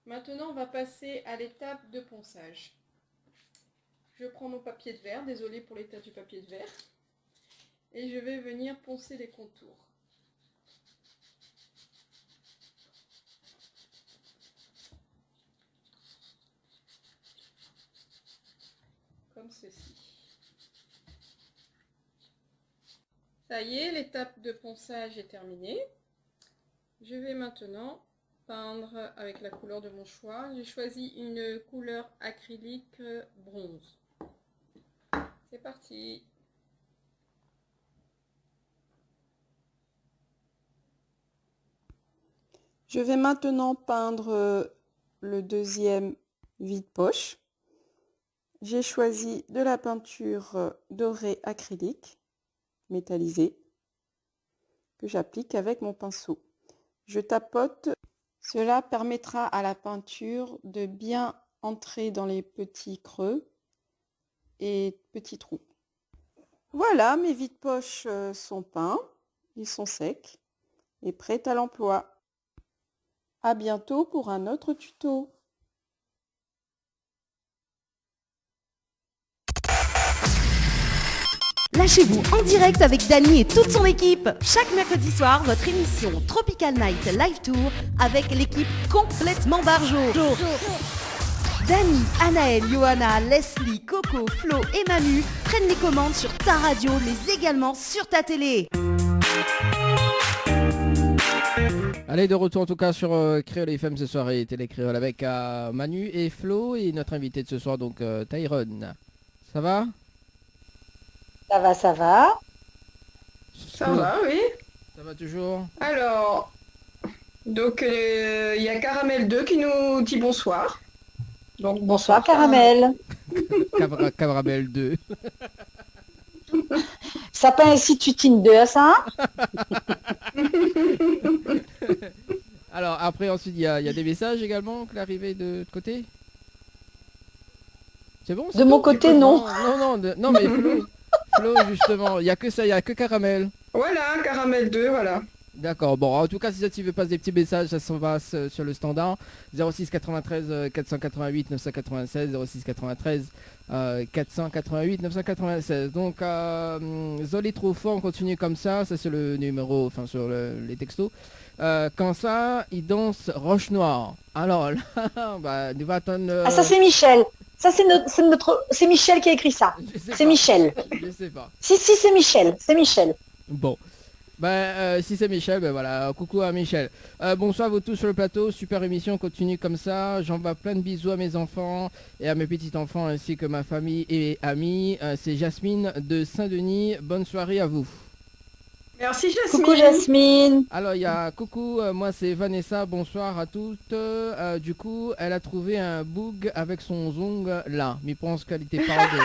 Maintenant, on va passer à l'étape de ponçage. Je prends mon papier de verre, désolé pour l'état du papier de verre, et je vais venir poncer les contours. Comme ceci. Ça y est, l'étape de ponçage est terminée. Je vais maintenant peindre avec la couleur de mon choix. J'ai choisi une couleur acrylique bronze. C'est parti. Je vais maintenant peindre le deuxième vide-poche. J'ai choisi de la peinture dorée acrylique métallisée que j'applique avec mon pinceau. Je tapote. Cela permettra à la peinture de bien entrer dans les petits creux et petits trous. Voilà, mes vides-poches sont peints, ils sont secs et prêts à l'emploi. À bientôt pour un autre tuto. Lâchez-vous en direct avec Dany et toute son équipe. Chaque mercredi soir, votre émission Tropical Night Live Tour avec l'équipe complètement barjo. Dany, Anaël, Johanna, Leslie, Coco, Flo et Manu prennent les commandes sur ta radio, mais également sur ta télé. Allez, de retour en tout cas sur Créole FM ce soir et Télé Créole avec Manu et Flo et notre invité de ce soir donc Tyrone. Ça va? Ça va, ça va. Ça va, oui. Ça va toujours? Alors, donc il y a Caramel 2 qui nous dit bonsoir. Donc Bonsoir, Caramel. Caramel 2. Ça pas un site Tinder, ça? Alors après ensuite il y a des messages également qui arrivaient de l'autre côté. C'est bon? De mon côté, non. Non mais Flo justement, il y a que ça, il y a que Caramel. Voilà, Caramel 2, voilà. D'accord, bon en tout cas si ça tu veux passer des petits messages, ça s'en va sur le standard 06 93 488 996 06 93 488 996. Donc Zoli trop fort, on continue comme ça c'est le numéro, enfin sur les textos. Quand ça, il danse Roche Noire. Alors là, bah, nous va attendre... Ah ça c'est Michel. Ça c'est Michel qui a écrit ça. C'est Michel. Je sais pas. Si c'est Michel, c'est Michel. Bon. Si c'est Michel, voilà, coucou à Michel. Bonsoir à vous tous sur le plateau, super émission, continue comme ça. J'envoie plein de bisous à mes enfants et à mes petits-enfants ainsi que ma famille et amis. C'est Jasmine de Saint-Denis, bonne soirée à vous. Merci Jasmine. Coucou Jasmine. Alors il y a coucou, moi c'est Vanessa, bonsoir à toutes. Du coup, elle a trouvé un bug avec son zong là, mais pense qu'elle était pas de...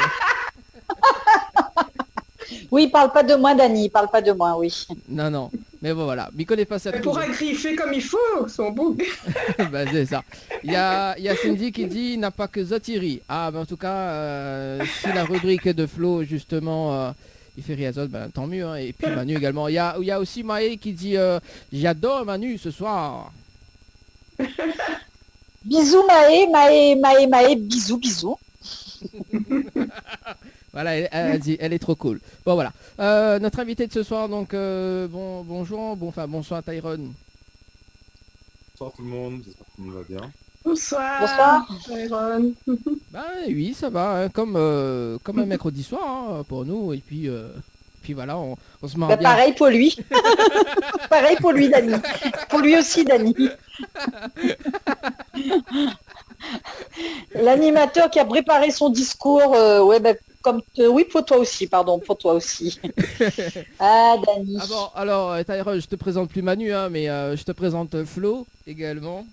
Oui, parle pas de moi, Dani, parle pas de moi, oui. Non, non. Mais bon, voilà. Miko n'est pas ça. Pour griffer comme il faut, son bug. Bah, c'est ça. Il y a Cindy qui dit n'a pas que Zotiri. Ah, bah, en tout cas, si la rubrique de Flo, justement, il fait Riazot, ben, tant mieux. Hein. Et puis Manu également. Il y a aussi Maë qui dit j'adore Manu ce soir. Bisous, Maë, bisous, bisous. Voilà, elle dit, elle est trop cool. Bon, voilà. Notre invité de ce soir, donc, bonjour, bonsoir Tyrone. Bonsoir tout le monde, j'espère que tout le monde va bien. Bonsoir. Bonsoir. Tyron. Bah oui, ça va, hein, comme un mercredi soir hein, pour nous. Et puis voilà, on se marre bien. Pareil pour lui. Pareil pour lui, Dani. Pour lui aussi, Dani. L'animateur qui a préparé son discours, oui, pour toi aussi, pardon, pour toi aussi. Ah, Dani. Ah bon, alors, Tyrone, je te présente plus Manu, hein, mais je te présente Flo également.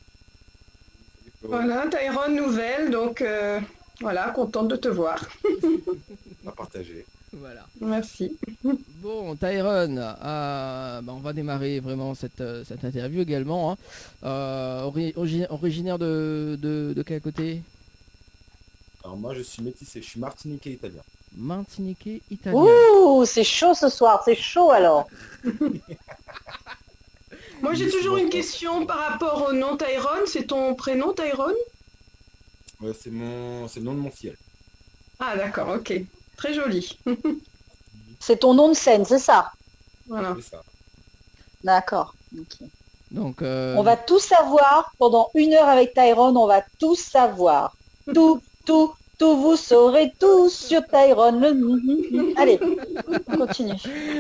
Voilà, Tyron nouvelle, donc voilà, contente de te voir. On va partager. Voilà. Merci. Bon, Tyrone, on va démarrer vraiment cette interview également. Hein. Originaire de quel côté? Alors moi je suis métissé, je suis martiniquais italien. Martiniquais italien. Ouh, c'est chaud ce soir, c'est chaud alors. Moi j'ai toujours une question par rapport au nom Tyron. C'est ton prénom Tyron? Ouais, c'est le nom de mon ciel. Ah d'accord, ok. Très joli. C'est ton nom de scène, c'est ça? Voilà. C'est ça. D'accord. Ok. Donc, On va tout savoir pendant 1 heure avec Tyrone, on va tout savoir. Tout, vous saurez tout sur Tyrone. Allez, on continue.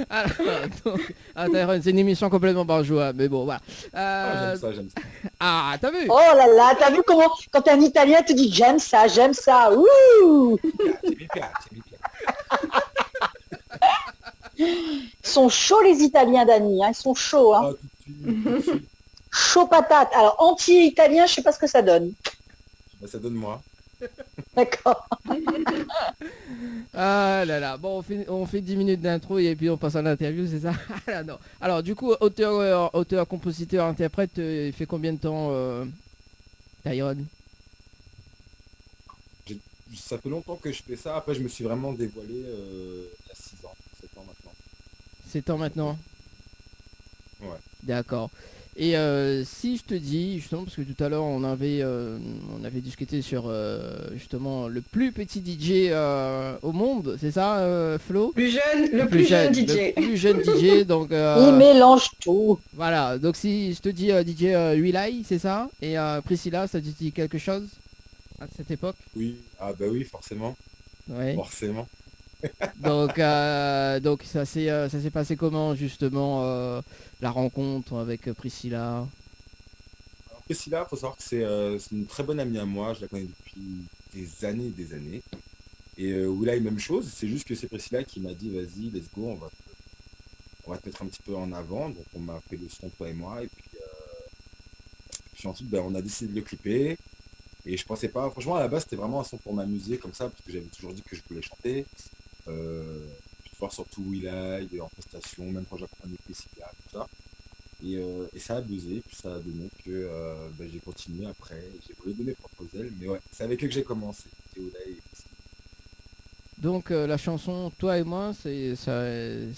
alors, donc, Tyrone, c'est une émission complètement bourgeoise, mais bon, voilà. J'aime ça. Ah, t'as vu? Oh là là, t'as vu comment, quand un Italien te dit j'aime ça, ouh! C'est bien. Ils sont chauds les Italiens, Dani, hein, ils sont chauds. Hein. Ah, tout de suite. Chaud patate. Alors, anti-italien, je sais pas ce que ça donne. Bah, ça donne moi. D'accord. Ah là là, bon, on fait 10 minutes d'intro et puis on passe à l'interview, c'est ça? Ah, non. Alors, du coup, auteur, compositeur, interprète, il fait combien de temps, Tyrone? Ça fait longtemps que je fais ça, après je me suis vraiment dévoilé il y a 6 ans, 7 ans maintenant. 7 ans maintenant? Ouais. D'accord. Et si je te dis, justement, parce que tout à l'heure on avait discuté sur justement le plus petit DJ au monde, c'est ça, Flo? Le plus jeune DJ. Le plus jeune DJ, donc... Il mélange tout. Voilà, donc si je te dis DJ Wilai, c'est ça? Et Priscilla, ça te dit quelque chose à cette époque? Oui, ah bah oui, forcément. Ouais. Forcément. Donc ça s'est passé comment justement la rencontre avec Priscilla? Alors Priscilla, faut savoir que c'est une très bonne amie à moi, je la connais depuis des années et des années. Et Wilai, même chose, c'est juste que c'est Priscilla qui m'a dit vas-y, let's go, on va te mettre un petit peu en avant. Donc on m'a fait le son, toi et moi, et puis ensuite on a décidé de le clipper. Et je pensais pas, franchement à la base c'était vraiment un son pour m'amuser comme ça, parce que j'avais toujours dit que je voulais chanter. Voir surtout Wilai en prestation, même quand j'accompagnais Priscilla, tout ça. Et ça a buzzé, puis ça a donné que j'ai continué après, j'ai voulu donner mes propres ailes, mais ouais, c'est avec eux que j'ai commencé. C'était Wilai et Priscilla. Donc la chanson Toi et moi, c'est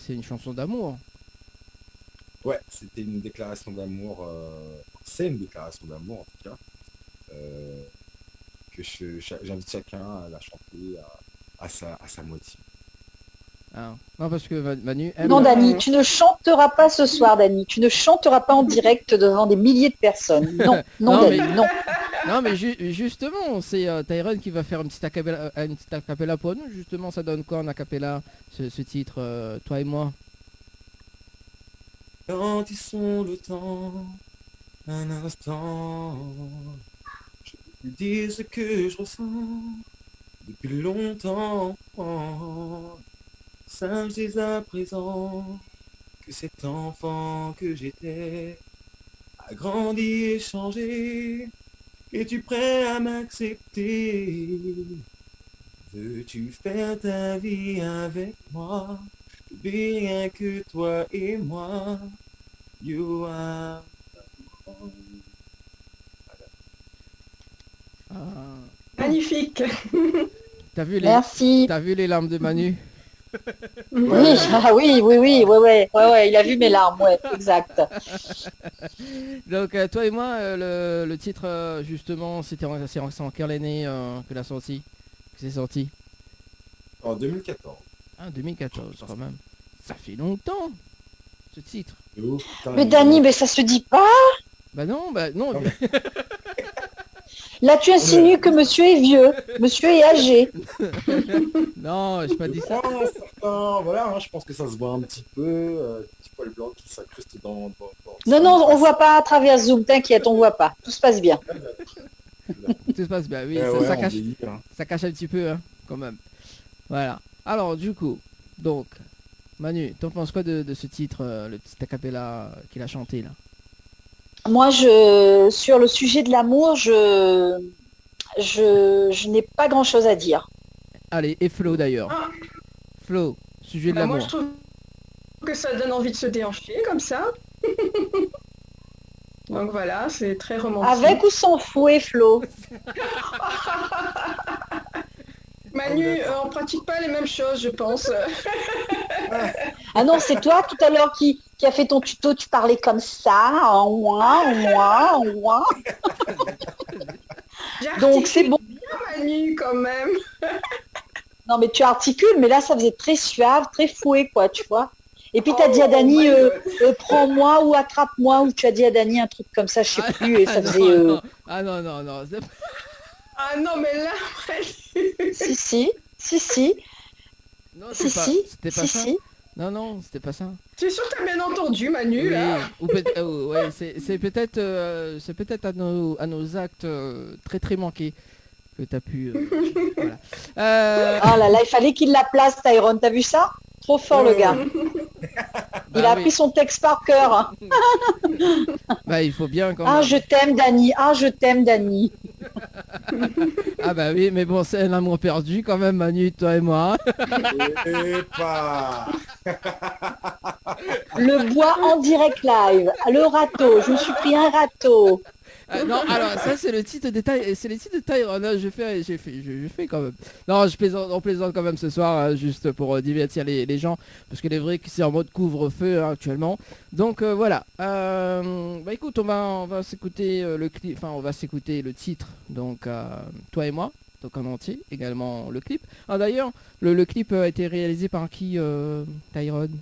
une chanson d'amour. Ouais, c'était une déclaration d'amour, c'est une déclaration d'amour en tout cas, que j'invite chacun à la chanter à sa moitié. Ah. Non, parce que Manu aime... Non, Dani, tu ne chanteras pas ce soir, Dani. Tu ne chanteras pas en direct devant des milliers de personnes. Non, Non, Dani, mais- non. Non mais justement, c'est Tyrone qui va faire une petite acapella pour nous. Justement, ça donne quoi en acapella, ce titre Toi et moi? Quand ils sont le temps, un instant, je te dis ce que je ressens depuis longtemps. Sache dès à présent que cet enfant que j'étais a grandi et changé. Es-tu prêt à m'accepter? Veux-tu faire ta vie avec moi? Bien que toi et moi, you are... Ah. Magnifique. Merci. T'as vu les larmes de Manu? Oui, ah oui, il a vu mes larmes, ouais, exact. Donc toi et moi, le titre justement, c'est en quelle année que l'a sorti? Que c'est sorti? En 2014. Ah, 2014 quand même. Ça fait longtemps, ce titre. De ouf, putain, Mais Dani, mais ça se dit pas. Bah non. Non, mais- Là, tu insinues que monsieur est vieux, monsieur est âgé. Non, j'ai pas dit ça. Certains, voilà, hein, je pense que ça se voit un petit peu, petit poil blanc qui s'incruste dans Non, on voit pas à travers Zoom, t'inquiète, on voit pas. Tout se passe bien. Tout se passe bien, oui, Ouais, ça on cache. vieillit, hein. Ça cache un petit peu, hein, quand même. Voilà. Alors, du coup, donc, Manu, t'en penses quoi de ce titre, le petit acapella qu'il a chanté, là? Moi, sur le sujet de l'amour, je n'ai pas grand-chose à dire. Allez, et Flo, d'ailleurs. Ah. Flo, sujet de Bah, moi, l'amour. je trouve que ça donne envie de se déhancher comme ça. Donc voilà, c'est très romantique. Avec ou sans fouet, Flo? Manu, on pratique pas les mêmes choses, je pense. Ah non, c'est toi tout à l'heure qui a fait ton tuto, tu parlais comme ça, en ouin. Donc c'est bon. Bien, Manu, quand même. Non mais tu articules, mais là ça faisait très suave, très fouet quoi, tu vois. Et puis tu as dit à Dani, my God. prends-moi ou attrape-moi, ou tu as dit à Dani un truc comme ça, je sais plus, et ça non, faisait... non. Ah non. Ah non, mais là, Manu. Si. Non, Si, c'était si, c'était pas si, ça. si. Non, c'était pas ça. Tu es sûr que t'as bien entendu, Manu, Oui, là? ou ouais, c'est peut-être à nos actes très très manqués que t'as pu. Voilà. Oh là là, il fallait qu'il la place, Tyrone, t'as vu ça? Trop fort le gars. Il a oui. appris son texte par cœur. Bah il faut bien quand Ah, même. je t'aime, Dani. Ah, je t'aime, Dani. Ah bah oui, mais bon, c'est un amour perdu quand même, Manu, toi et moi. Et pas. Le bois en direct live. Le râteau. Je me suis pris un râteau. Non, alors ça c'est le titre de c'est le titre de Tyrone. Hein, je fais quand même. Non, on plaisante quand même ce soir, hein, juste pour divertir les gens, parce qu'il est vrai que c'est en mode couvre-feu hein, actuellement. Donc voilà. Bah écoute, on va s'écouter le clip, enfin on va s'écouter le titre. Donc toi et moi, donc en entier, également le clip. Ah d'ailleurs, le clip a été réalisé par qui, Tyrone?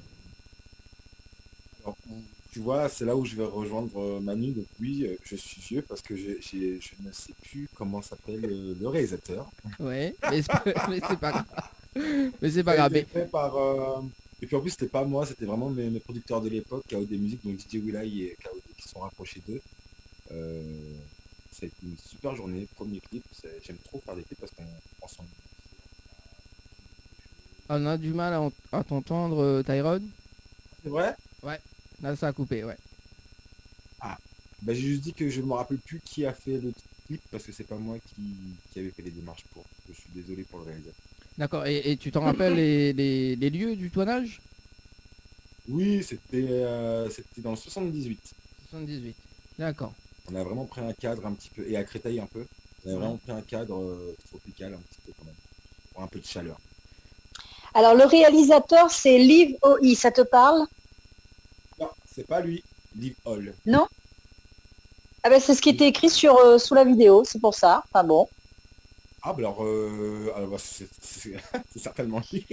Alors, tu vois, c'est là où je vais rejoindre Manu. Donc oui, je suis vieux parce que je ne sais plus comment s'appelle le réalisateur. Ouais, mais c'est pas grave. Mais c'est pas grave. Ça a été fait par, et puis en plus, c'était pas moi, c'était vraiment mes producteurs de l'époque, KOD Music, donc DJ Willai et KOD qui se sont rapprochés d'eux. Ça a été une super journée, premier clip. J'aime trop faire des clips parce qu'on ensemble. On a du mal à t'entendre, Tyrone. C'est vrai? Là, ça a coupé, ouais. Bah, j'ai juste dit que je me rappelle plus qui a fait le clip parce que c'est pas moi qui avait fait les démarches pour. Je suis désolé pour le réalisateur. D'accord, et tu t'en rappelles les lieux du tournage? Oui, c'était dans le 78. 78. D'accord. On a vraiment pris un cadre un petit peu, et à Créteil un peu, on a vraiment pris un cadre tropical un petit peu quand même, pour un peu de chaleur. Alors, le réalisateur, c'est Liv OI. Ça te parle? Non, c'est pas lui, Liv Hall. Non? Ah ben, c'est ce qui était écrit sous la vidéo. C'est pour ça. Enfin bon. Ah bah alors bah, c'est certainement lui.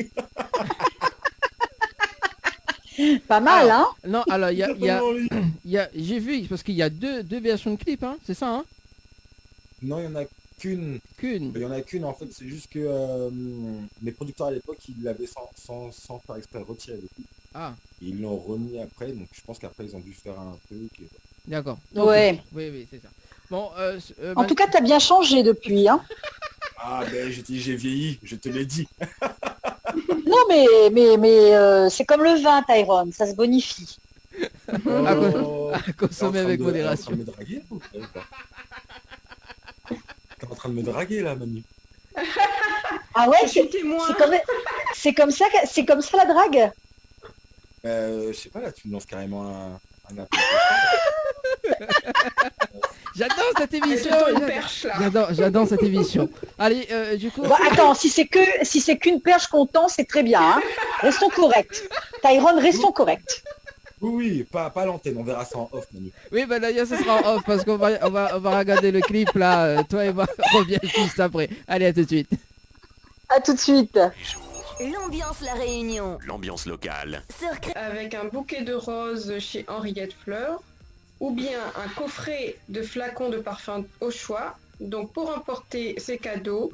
Pas mal, Alors, hein? Non, alors il y a, Certainement lui. j'ai vu, parce qu'il y a deux versions de clip, hein, c'est ça, hein? Non, il y en a qu'une. Qu'une. Il y en a qu'une en fait, c'est juste que mes producteurs à l'époque, ils l'avaient sans faire exprès retiré le clip. Ah, Et ils l'ont remis après, donc je pense qu'après ils ont dû faire un truc. Et... d'accord. Ouais. Ok. Oui, c'est ça. Bon, En tout cas, t'as bien changé depuis, hein? Ah ben j'ai vieilli, je te l'ai dit. Non, mais c'est comme le vin, Tyrone. Ça se bonifie. à consommer avec modération. T'es en train de me draguer ou pas? T'es en train de me draguer là, Manu. Ah ouais, Je suis témoin. c'est comme ça la drague. Je sais pas, là, tu me lances carrément un appel. J'adore cette émission. Une perche, là. J'adore cette émission. Allez, du coup... Bon, attends, si c'est qu'une perche qu'on tend, c'est très bien. Hein. Restons corrects. Tyrone, restons corrects. Oui, pas à l'antenne, on verra ça en off, Manu. Oui, bah d'ailleurs, ce sera en off parce qu'on va regarder le clip là. Toi et moi, on revient juste après. Allez, à tout de suite. À tout de suite. L'ambiance La Réunion. L'ambiance locale. Avec un bouquet de roses chez Henriette Fleurs, ou bien un coffret de flacons de parfum au choix. Donc pour remporter ces cadeaux,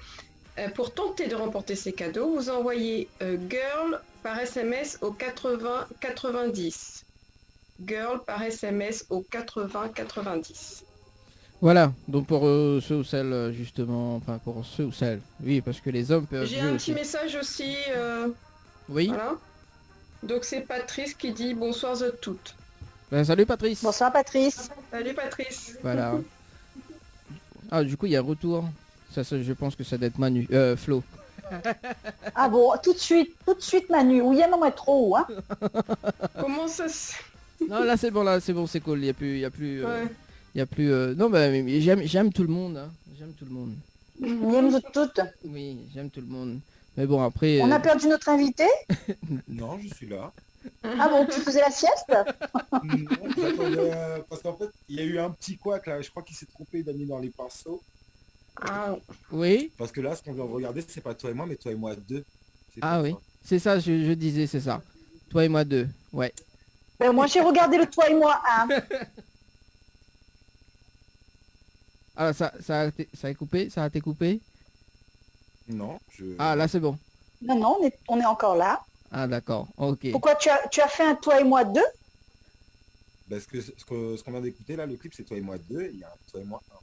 pour tenter de remporter ces cadeaux, vous envoyez girl par SMS au 80 90. Girl par SMS au 80 90. Voilà, donc pour ceux ou celles justement, enfin pour ceux ou celles, oui, parce que les hommes peuvent J'ai jouer un aussi. petit message aussi. Oui. Voilà. Donc c'est Patrice qui dit bonsoir à toutes. Ben, salut Patrice. Bonsoir Patrice. Salut Patrice. Voilà. Ah, du coup, il y a un retour. Ça, je pense que ça doit être Manu, Flo. Ah bon, tout de suite Manu. Oui, il y a non trop, hein. Comment ça se... Non, là, c'est bon, c'est cool. Il y a plus. Ouais. Il y a plus. Non, bah, mais j'aime tout le monde. Hein. J'aime tout le monde. On aime toutes. Oui, j'aime tout le monde. Mais bon, après. On a perdu notre invité. Non, je suis là. Ah bon, tu faisais la sieste? Non, j'attendais, parce qu'en fait, il y a eu un petit couac là. Je crois qu'il s'est trompé d'amis dans les pinceaux. Ah, Oui. Parce que là, ce qu'on vient de regarder, c'est pas toi et moi, mais toi et moi deux. C'est Ah pour oui. ça. C'est ça, je disais, c'est ça. Toi et moi deux. Ouais. Ben, moi j'ai regardé le toi et moi 1. Ah, ça a coupé, ça a été coupé. Non, Ah, là, c'est bon. Non, on est encore là. Ah, d'accord. Ok. Pourquoi tu as fait un toi et moi 2? Parce que ce qu'on vient d'écouter là, le clip, c'est toi et moi deux. Et il y a un toi et moi un.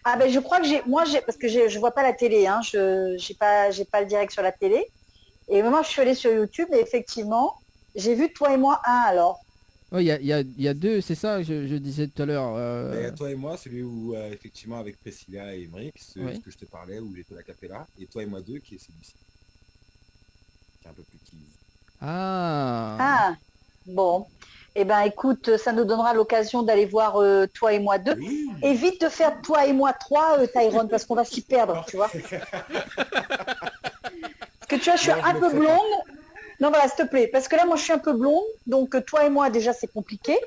Ah ben je crois que parce que je vois pas la télé, hein, j'ai pas le direct sur la télé. Et moi je suis allée sur YouTube et effectivement j'ai vu toi et moi 1 alors. Oui, il y a deux, c'est ça, je disais tout à l'heure. Il y a toi et moi, celui où effectivement avec Priscilla et Emmerich, ce que je te parlais, où j'étais à la capella, et toi et moi deux, qui est celui-ci. Qui est un peu plus tease. Ah. Bon. Eh ben écoute, ça nous donnera l'occasion d'aller voir toi et moi 2. Oui. Évite de faire toi et moi 3, Tyrone, parce qu'on va s'y perdre, tu vois. Parce que tu vois, je suis un peu blonde. Non, voilà, s'il te plaît. Parce que là, moi, je suis un peu blonde. Donc, toi et moi, déjà, c'est compliqué.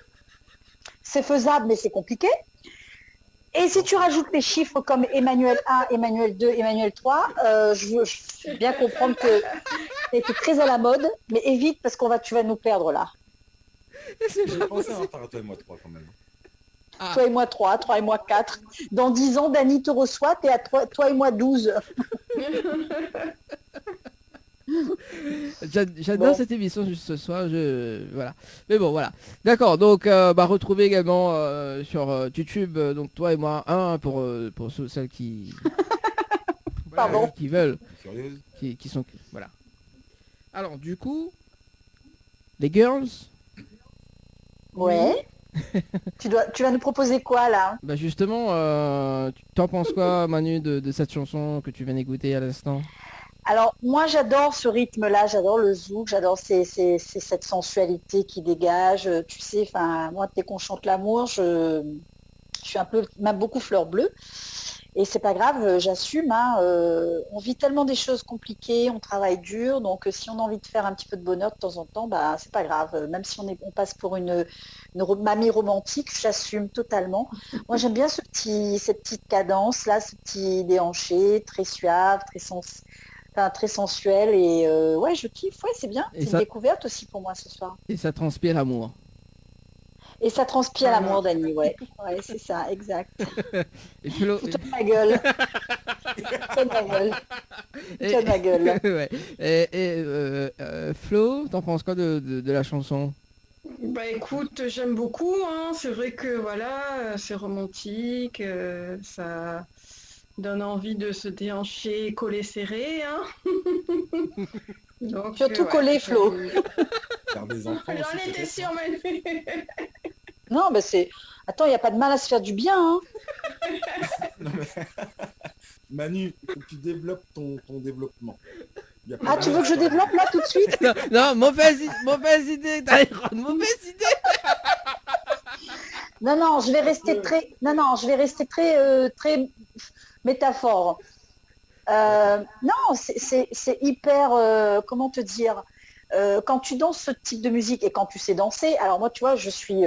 C'est faisable, mais c'est compliqué. Et si tu rajoutes les chiffres comme Emmanuel 1, Emmanuel 2, Emmanuel 3, je veux bien comprendre que tu es très à la mode. Mais évite, parce tu vas nous perdre là. J'ai pensé à faire toi et moi trois quand même. Ah. Toi et moi 3, toi et moi 4. Dans 10 ans, Dany te reçoit, t'es à toi et moi 12. J'adore cette émission juste ce soir, voilà. Mais bon, voilà. D'accord, donc retrouvez également sur YouTube, donc toi et moi, pour celles qui... voilà, Pardon. qui veulent, Curieuse. qui sont... Voilà. Alors, du coup, les girls... Ouais. tu vas nous proposer quoi là? Bah justement, tu t'en penses quoi, Manu, de cette chanson que tu viens d'écouter à l'instant? Alors moi j'adore ce rythme-là, j'adore le zouk, j'adore cette sensualité qui dégage. Tu sais, enfin moi dès qu'on chante l'amour, je suis un peu, même beaucoup fleur bleue. Et c'est pas grave, j'assume. Hein, on vit tellement des choses compliquées, on travaille dur, donc si on a envie de faire un petit peu de bonheur de temps en temps, bah c'est pas grave. Même si on passe pour une mamie romantique, j'assume totalement. Moi j'aime bien cette petite cadence là, ce petit déhanché, très suave, très sensuel et ouais je kiffe, ouais c'est bien. Et C'est ça... une découverte aussi pour moi ce soir. Et ça transpire l'amour. Et ça transpire l'amour, Dany, ouais. Ouais, c'est ça, exact. Et Flo... Fous-toi de ma gueule. Fous-toi de ma gueule. Fous-toi de ma gueule. Ouais. Et Flo, t'en penses quoi de la chanson? Bah écoute, j'aime beaucoup, hein. C'est vrai que voilà, c'est romantique, ça donne envie de se déhancher, coller serré, hein. Donc, surtout coller, Flo. Faire des enfants. J'en étais sûre, Manu. Non, mais c'est... Attends, il n'y a pas de mal à se faire du bien, hein. Non, mais... Manu, il faut que tu développes ton développement. Il y a Ah, pas tu de- veux que je développe là tout de suite? Non, non, mauvaise idée, Tyron, mauvaise idée. Non, je vais rester très, très métaphore. Non, c'est hyper, comment te dire, quand tu danses ce type de musique et quand tu sais danser, alors moi, tu vois, je suis,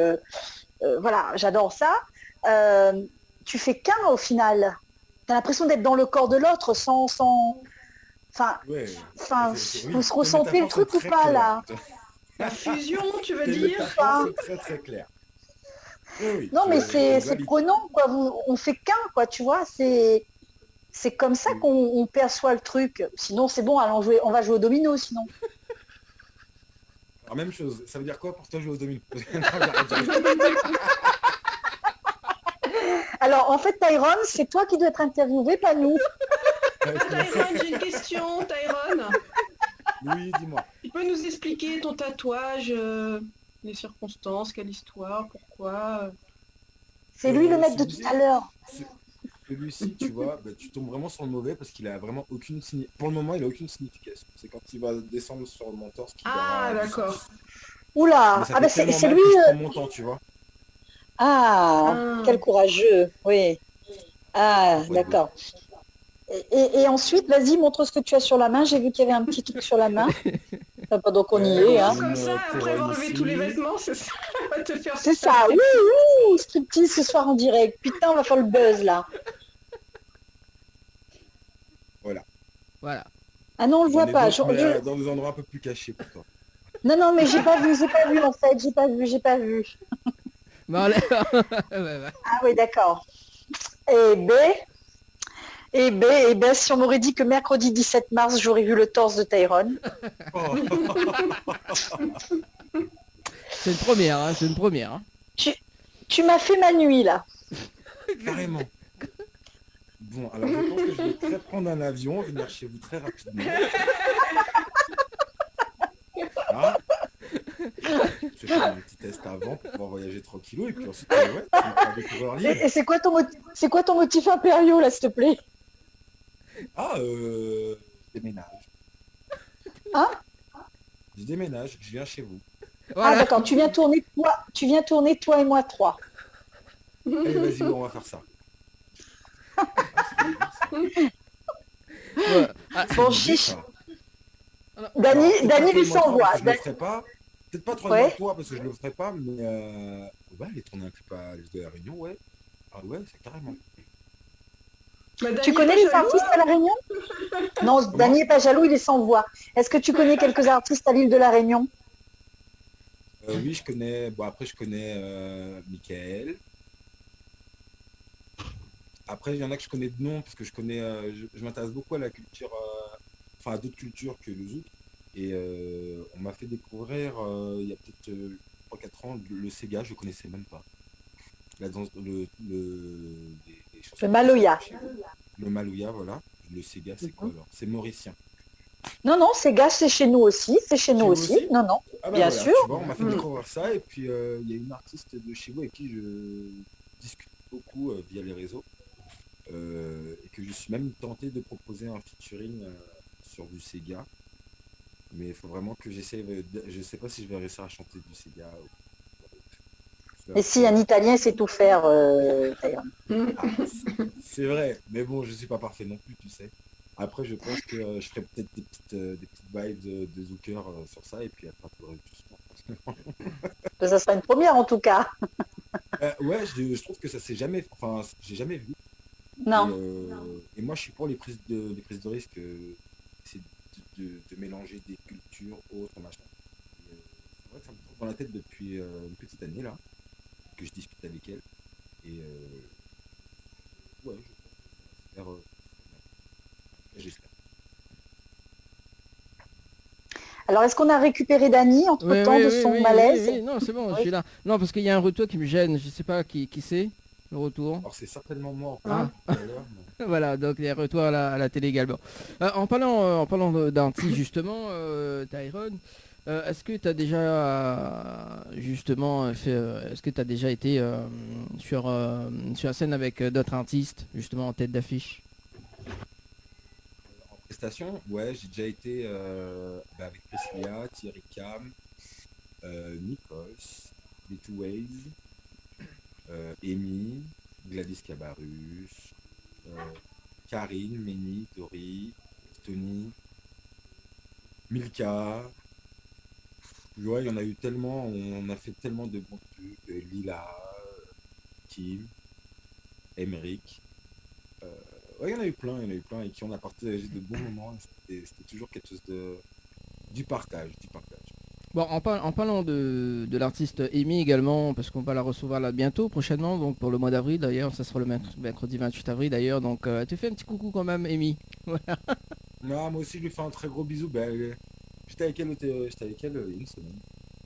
voilà, j'adore ça. Tu fais qu'un au final. Tu as l'impression d'être dans le corps de l'autre enfin, Ouais. Oui, vous se tes ressentez le métaphores truc sont ou très pas claires. là? La fusion, tu veux Tes dire? métaphores sont très très claires. Oui, Non, mais je c'est valide. prenant, quoi. On fait qu'un, quoi, tu vois. C'est comme ça qu'on perçoit le truc. Sinon, c'est bon, allons jouer. On va jouer au domino, sinon. Alors, même chose, ça veut dire quoi pour toi jouer aux domino? Non, j'arrête. Alors, en fait, Tyrone, c'est toi qui dois être interviewé, pas nous. Tyrone, j'ai une question, Tyrone. Oui, dis-moi. Tu peux nous expliquer ton tatouage, les circonstances, quelle histoire, pourquoi C'est lui le mec de celui-ci- tout à l'heure. Celui-ci, tu vois, bah, tu tombes vraiment sur le mauvais parce qu'il a vraiment aucune signification. Pour le moment, il a aucune signification. C'est quand il va descendre sur mon torse qu'il Ah, verra. d'accord. Oula. Mais ça Ah, fait bah, c'est tellement mal lui. que je prends mon temps, tu vois. Ah, Ah. quel courageux. Oui. Ah, Ouais, d'accord. Et ensuite, vas-y, montre ce que tu as sur la main. J'ai vu qu'il y avait un petit truc sur la main. Enfin, pendant qu'on y est, hein. Comme ça, Pour après avoir enlevé ici. tous les vêtements, c'est ça, on va te faire C'est ça, oui, striptease ce soir en direct. Putain, on va faire le buzz là. Voilà. Ah non, on le J'en voit ai pas. d'autres, mais, dans des endroits un peu plus cachés pour toi. Non, mais j'ai pas vu en fait, j'ai pas vu. Mais enlève- Ouais, ouais. Ah oui, d'accord. Eh ben, si on m'aurait dit que mercredi 17 mars, j'aurais vu le torse de Tyrone. Oh. C'est une première, hein, c'est une première. Hein. Tu m'as fait ma nuit là. Carrément. Bon, alors je pense que je vais très prendre un avion, venir chez vous très rapidement. Ah. Je vais faire un petit test avant pour pouvoir voyager tranquillou et puis ensuite, ouais, tu me feras découvrir l'île. Et c'est quoi ton motif impériaux là, s'il te plaît? Ah, je déménage. Hein? Je déménage, je viens chez vous. Ah Voilà. d'accord, tu viens tourner toi et moi trois. Allez, vas-y, on va faire ça. Ouais. Ah, C'est Bon, une idée, chiche. ça. Dany, Alors, Dany peut-être lui pas trop s'envoie. moi, parce que je le ferai pas. Peut-être pas trop Ouais. toi parce que je le ferai pas, mais ouais, aller tourner un clip à l'île de la Réunion, ouais. Ah ouais, c'est carrément. Bah, Dany Tu connais est les pas jaloux, artistes à La Réunion? Non, Dany est pas jaloux, il est sans voix. Est-ce que tu connais quelques artistes à l'île de La Réunion? Oui, je connais. Bon, après, je connais Michael. Après, il y en a que je connais de nom parce que je connais. Je m'intéresse beaucoup à la culture, enfin à d'autres cultures que le zouk. Et on m'a fait découvrir il y a peut-être 3-4 ans le Sega, je connaissais même pas. La danse, les chansons. Le Maloya. Le Maloya, voilà. Le Sega, c'est quoi alors? C'est mauricien. Non, c'est gars, c'est chez nous aussi. C'est chez nous vous aussi. aussi Non. Ah bah Bien voilà, sûr. tu vois, on m'a fait découvrir ça et puis il y a une artiste de chez vous avec qui je discute beaucoup via les réseaux et que je suis même tenté de proposer un featuring sur du Sega. Mais il faut vraiment que j'essaie, je sais pas si je vais réussir à chanter du Sega. Et si un Italien sait tout faire, Tyrone. Ah, c'est vrai, mais bon, je suis pas parfait non plus, tu sais. Après, je pense que je ferai peut-être des petites vibes de Zooker sur ça, et puis après, il faudrait tout Ça sera une première en tout cas. ouais, je trouve que ça s'est jamais, enfin, j'ai jamais vu. Non. Et moi, je suis pour les prises de risque, c'est de mélanger des cultures, autres, machin. C'est vrai que ça me tourne dans la tête depuis une petite année, là, que je discute avec elle. Et ouais, je pense que j'espère. Alors, est-ce qu'on a récupéré Dany entre-temps de son malaise? Oui, non, c'est bon, je suis là. Non, parce qu'il y a un retour qui me gêne, je sais pas qui c'est, le retour. Alors, c'est certainement moi. Ah. Tout à l'heure, mais- Voilà, donc il y a un retour à la télé également. En parlant d'artistes, justement, Tyrone, est-ce que tu as déjà justement fait, est-ce que tu as déjà été sur la scène avec d'autres artistes, justement en tête d'affiche? En Prestations, ouais, j'ai déjà été avec Priscilla, Thierry Cam, Nikos, les Two Ways, Amy, Gladys Cabarus, Karine, Méni, Dori, Tony, Milka. Ouais, il y en a eu tellement, on a fait tellement de bons trucs. Lila, Kim, Emeric. Ouais, il y en a eu plein, il y en a eu plein et qui on a partagé de bons moments. C'était toujours quelque chose de du partage, du partage. Bon, en parlant de l'artiste Amy également, parce qu'on va la recevoir là bientôt, prochainement, donc pour le mois d'avril d'ailleurs, ça sera le mercredi 28 avril d'ailleurs, donc tu fais un petit coucou quand même, Amy. Voilà. Non, moi aussi, je lui fais un très gros bisou. J'étais avec elle, il y a une semaine.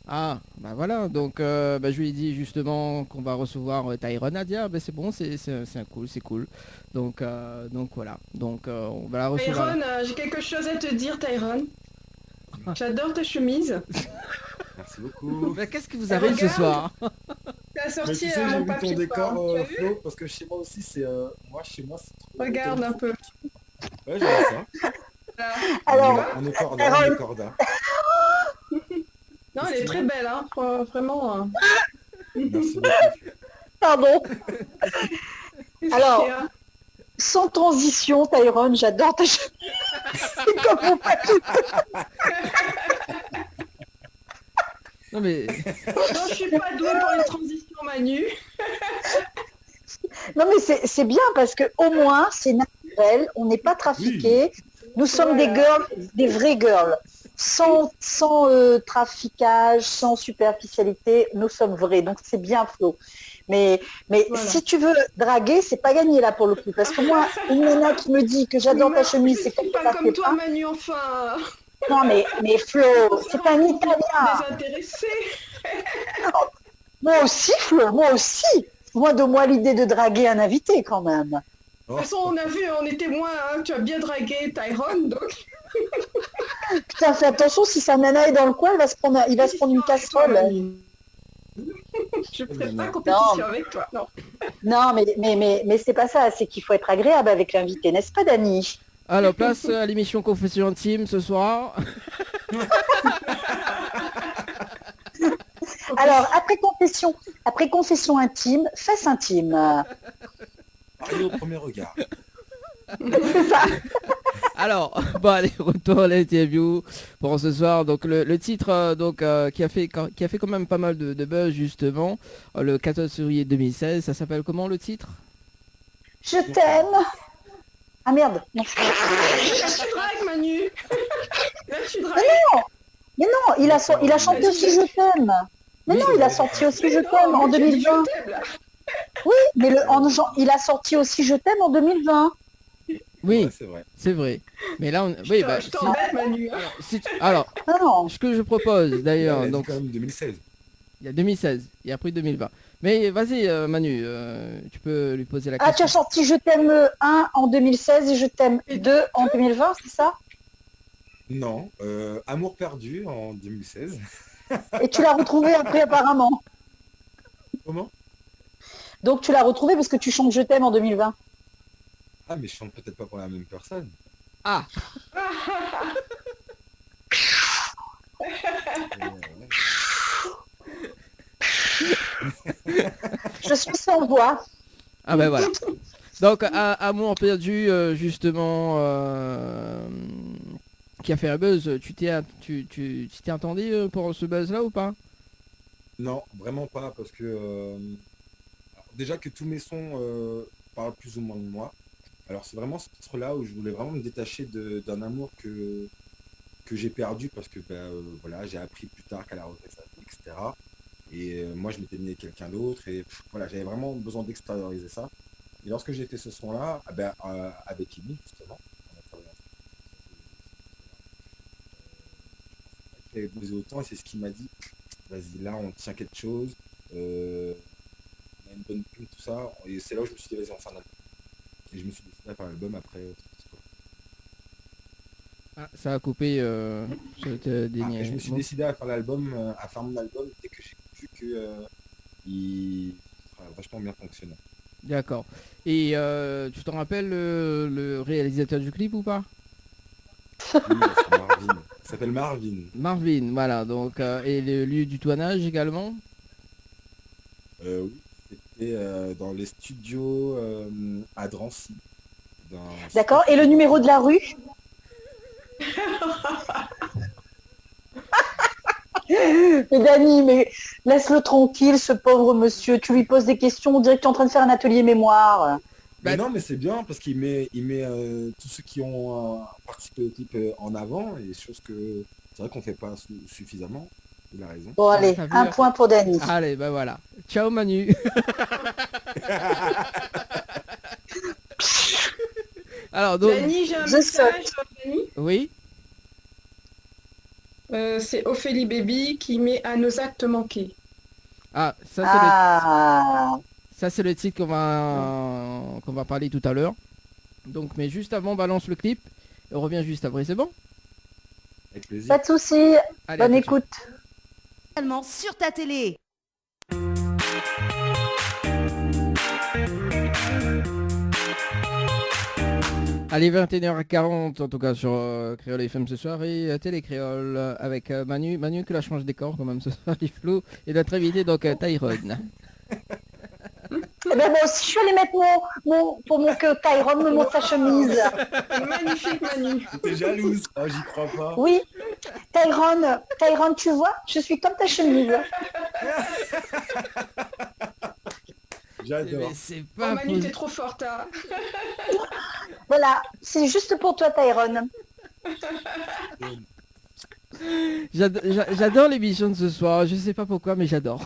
Ah, bah voilà, donc je lui ai dit justement qu'on va recevoir Tyrone à dire, c'est bon, c'est cool, c'est cool. Donc voilà, donc on va la recevoir. Tyrone, j'ai quelque chose à te dire, Tyrone. J'adore ta chemise. Merci beaucoup. Mais qu'est-ce qui vous arrive ce soir? Tu as Mais sorti tu sais, j'ai mon vu ton papier décor, peint. Tu as vu Flo, parce que chez moi aussi, c'est chez moi, c'est trop. Regarde un peu. Ouais, j'ai vu ça. Voilà. Alors, On est corda, on est corda. Non, elle est très belle, hein. Vraiment. Merci beaucoup. pardon. Qu'est-ce Alors, qu'il y a Sans transition, Tyrone, j'adore ta chemise. C'est comme mon papier. Non mais Non, je suis pas douée pour les transitions, Manu. Non, mais c'est bien parce que au moins, c'est naturel. On n'est pas trafiqué. Nous sommes des girls, des vraies girls. Sans traficage, sans superficialité, nous sommes vrais. Donc, c'est bien, Flo. Mais Voilà. si tu veux draguer, c'est pas gagné là pour le coup. Parce que moi, une nana qui me dit que j'adore ta chemise, c'est comme pas comme toi, Manu, enfin. Non, mais Flo, c'est un Italien. Désintéressé. Moi aussi, Flo, moi aussi. Moi, de moi l'idée de draguer un invité quand même. De toute façon, on a vu, on est témoins, hein, tu as bien dragué Tyrone, donc. Putain, fais attention, si sa nana est dans le coin, il va se prendre une casserole. Je ne ferai pas compétition Non. avec toi, non. Non, mais c'est pas ça, c'est qu'il faut être agréable avec l'invité, n'est-ce pas, Dani? alors place à l'émission Confession Intime ce soir. Alors, après confession intime, fesse intime. Marié au premier regard. C'est ça. Alors, bon allez, retour à l'interview pour ce soir. Donc le titre qui a fait quand même pas mal de buzz justement, le 14 février 2016, ça s'appelle comment le titre? Je t'aime. Ah merde. Non. Là, tu dragues, Manu. Là, tu dragues. Mais non, il a chanté aussi Je t'aime. Mais non, il a sorti aussi Je t'aime en 2020. Oui, mais il a sorti aussi Je t'aime en 2020. Oui, Ouais, c'est vrai. c'est vrai. Mais là, Je t'embête, Manu. Hein. alors, Ah non. ce que je propose Elle d'ailleurs, a dit donc quand même 2016. il y a 2016, il y a après 2020. Mais vas-y Manu, tu peux lui poser la Ah, tu question. as sorti Je t'aime 1 en 2016 et Je t'aime 2 en 2020, c'est ça? Non, Amour perdu en 2016. Et tu l'as retrouvé après apparemment. Comment? Donc tu l'as retrouvé parce que tu chantes Je t'aime en 2020. Ah, mais je chante peut-être pas pour la même personne. Ah, Je suis sans voix. ah ben voilà. Donc Amour perdu justement qui a fait un buzz. Tu t'es attendu pour ce buzz là ou pas? Non, vraiment pas, parce que déjà que tous mes sons parlent plus ou moins de moi. Alors c'est vraiment ce titre-là où je voulais vraiment me détacher d'un amour que j'ai perdu parce que voilà, j'ai appris plus tard qu'à la retraite, etc. Et moi je m'étais mis avec quelqu'un d'autre et voilà, j'avais vraiment besoin d'extérioriser ça. Et lorsque j'ai fait ce son-là, avec Amy justement, on a travaillé ensemble. Il avait posé autant et c'est ce qu'il m'a dit. Vas-y, là on tient quelque chose, on a une bonne plume, tout ça. Et c'est là où je me suis dit, vas-y, on fait un album. Et je me suis décidé à faire l'album après. Ah, ça a coupé cette dernière. Je me suis décidé à faire l'album, à faire mon album dès que j'ai vu que il sera vachement bien fonctionnant. D'accord. Et tu te rappelles le réalisateur du clip ou pas? Oui, c'est Marvin. Il s'appelle Marvin. Marvin, voilà. Donc, et le lieu du tournage également. Oui, c'était dans les studios à Drancy. D'accord. Et le numéro de la rue? Mais Dani, mais laisse-le tranquille, ce pauvre monsieur. Tu lui poses des questions, on dirait que tu es en train de faire un atelier mémoire. Mais non, mais c'est bien parce qu'il met tous ceux qui ont participé au clip en avant, et chose que c'est vrai qu'on fait pas suffisamment. Il a raison. Bon, allez, T'as vu, un point pour Dani. Allez, bah voilà. Ciao Manu. Alors donc, Dani, j'ai un Je message. Dani. oui. C'est Ophélie Baby qui met à nos actes manqués. Ah, Ah, ça c'est le titre qu'on va parler tout à l'heure. Donc, mais juste avant, balance le clip. Et on revient juste après, c'est bon? Avec plaisir. pas de souci. Allez, à Bonne tout de suite. écoute. Également sur ta télé. Allez, 21h40 en tout cas sur Créole FM ce soir et Télé Créole avec Manu. Manu que la change décor quand même ce soir, il flou. Et notre invité donc Tyrone. Eh ben, moi aussi, je suis allée mettre pour mon que Tyrone me montre sa chemise. Magnifique Manu. T'es jalouse. Oh, j'y crois pas. Oui, Tyrone, tu vois, je suis comme ta chemise. J'adore. Mais c'est Oh, pas Manu, possible. t'es trop forte. Hein. Voilà, c'est juste pour toi, Tyrone. J'adore l'émission de ce soir, je sais pas pourquoi mais j'adore.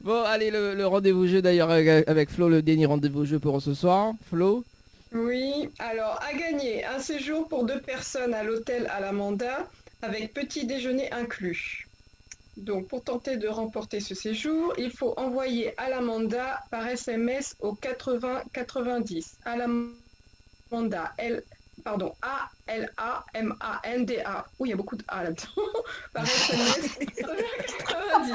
Bon allez le rendez-vous jeu d'ailleurs avec Flo, le dernier rendez-vous jeu pour ce soir. Flo. Oui, alors à gagner un séjour pour 2 personnes à l'hôtel à l'Amanda avec petit déjeuner inclus. Donc pour tenter de remporter ce séjour, il faut envoyer à l'Amanda par SMS au 80 90. À l'Amanda, A-L-A-M-A-N-D-A. Oui, il y a beaucoup de A là-dedans. Par SMS 90.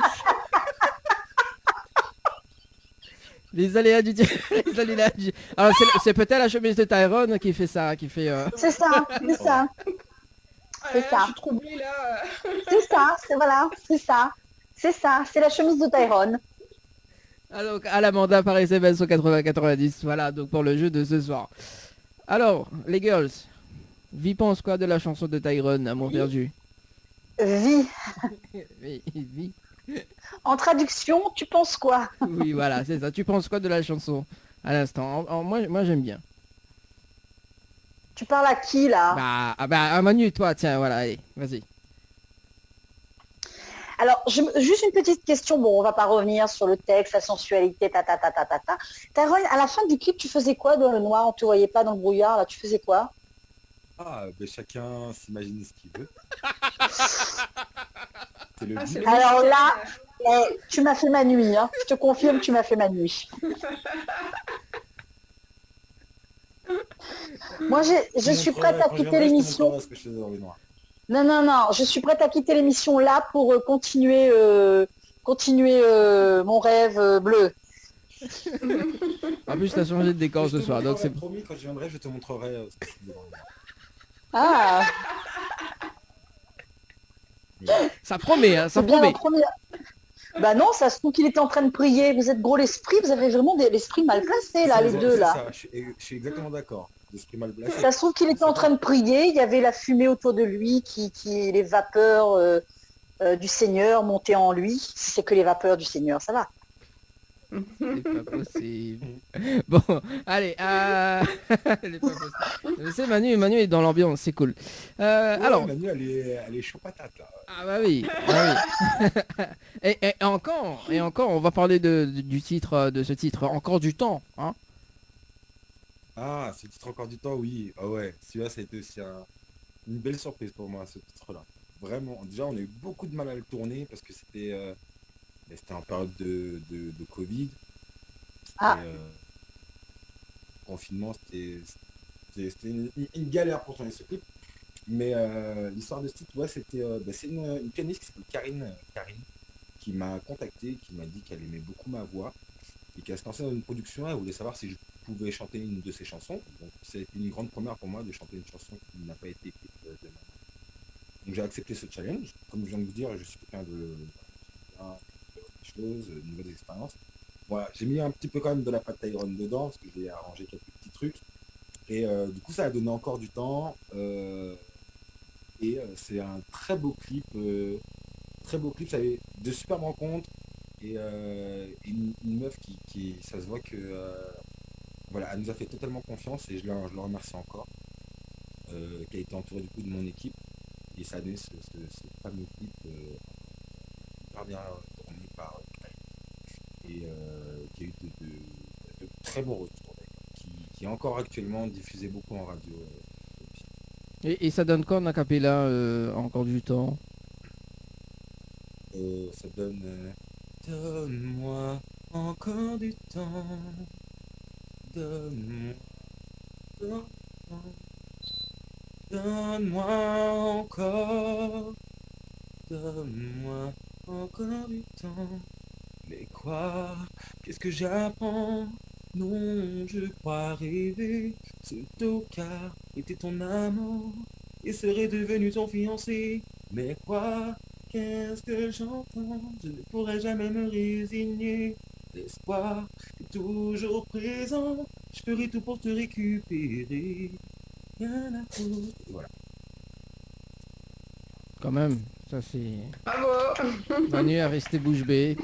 Les aléas du les aléas du- Alors c'est peut-être la chemise de Tyrone qui fait ça, qui fait C'est ça, c'est ça, C'est ça. Je suis troublée là. c'est ça, voilà, c'est ça. C'est ça, c'est la chemise de Tyrone. Alors à l'Amanda par SMS au 80 90. Voilà donc pour le jeu de ce soir. Alors les girls, Vi pense quoi de la chanson de Tyrone, Amour perdu? Vie. Oui, Vi. En traduction, tu penses quoi? Oui, voilà, c'est ça. Tu penses quoi de la chanson à l'instant? Moi j'aime bien. Tu parles à qui là? À Manu, toi, tiens, voilà, allez, vas-y. Alors, juste une petite question. Bon, on va pas revenir sur le texte, la sensualité, ta. Tyrone, à la fin du clip, tu faisais quoi dans le noir? On te voyait pas dans le brouillard, là, tu faisais quoi? Ah, ben chacun s'imagine ce qu'il veut. C'est le Ah, but. c'est le Alors mystère. là, tu m'as fait ma nuit, hein. Je te confirme, tu m'as fait ma nuit. Moi, je suis prête à Quand je quitter viendrai, je te l'émission. montrerai ce que je faisais dans les noirs. Non, je suis prête à quitter l'émission là pour continuer mon rêve bleu. En plus, t'as changé de décor Je ce te soir, donc montrerai, c'est... promis, quand je viendrai, je te montrerai ce que je faisais dans les noirs. Ah, Ça promet, hein, ça c'est bien promet. la première. Bah non, ça se trouve qu'il était en train de prier. Vous êtes gros l'esprit, vous avez vraiment l'esprit mal placé là, les C'est deux là. ça, je suis exactement d'accord. L'esprit mal placé. Ça se trouve qu'il était en train de prier, il y avait la fumée autour de lui, les vapeurs du Seigneur montaient en lui. Si c'est que les vapeurs du Seigneur, ça va. C'est pas possible. Bon, allez, elle est pas possible. C'est Manu est dans l'ambiance, c'est cool. Ouais, Alors, Manu, elle est chaud patate là. ah bah oui, et encore, on va parler du titre, de ce titre, Encore du temps, hein. Ah, ce titre encore du temps, oui. Ah ouais, celui-là, ça a été aussi une belle surprise pour moi, ce titre-là. Vraiment, déjà, on a eu beaucoup de mal à le tourner parce que c'était en période de Covid. Ah. Et, confinement, c'était une galère pour tourner ce clip. Mais l'histoire de ce titre, ouais, c'est une pianiste qui s'appelle Karine, qui m'a contacté, qui m'a dit qu'elle aimait beaucoup ma voix et qu'elle se lançait dans une production. Elle voulait savoir si je pouvais chanter une de ses chansons. Donc c'était une grande première pour moi de chanter une chanson qui n'a pas été écrite de ma main. Donc j'ai accepté ce challenge. Comme je viens de vous dire, je suis quelqu'un de des choses, de nouvelles expériences. Voilà, j'ai mis un petit peu quand même de la pâte Tyrone dedans parce que j'ai arrangé quelques petits trucs. Et du coup, ça a donné encore du temps. C'est un très beau clip. Très beau clip, ça avait de superbes rencontres. Et une meuf qui, ça se voit que voilà, elle nous a fait totalement confiance et je le remercie encore. Qui a été entouré du coup de mon équipe. Et ça a donné ce fameux clip hyper bien tourné par et qui a eu de très bons retours, qui est encore actuellement diffusé beaucoup en radio. Et ça donne quoi en acapella encore du temps? Ça donne donne-moi encore du temps, donne-moi encore, donne-moi encore du temps. Mais quoi? Qu'est-ce que j'apprends? Non, je crois rêver. Ce tocard était ton amant et serait devenu ton fiancé. Mais quoi? Qu'est-ce que j'entends? Je ne pourrai jamais me résigner. L'espoir est toujours présent. Je ferai tout pour te récupérer. Rien à foutre. Et voilà. Quand même, ça c'est... Bravo. Manu a resté bouche bée.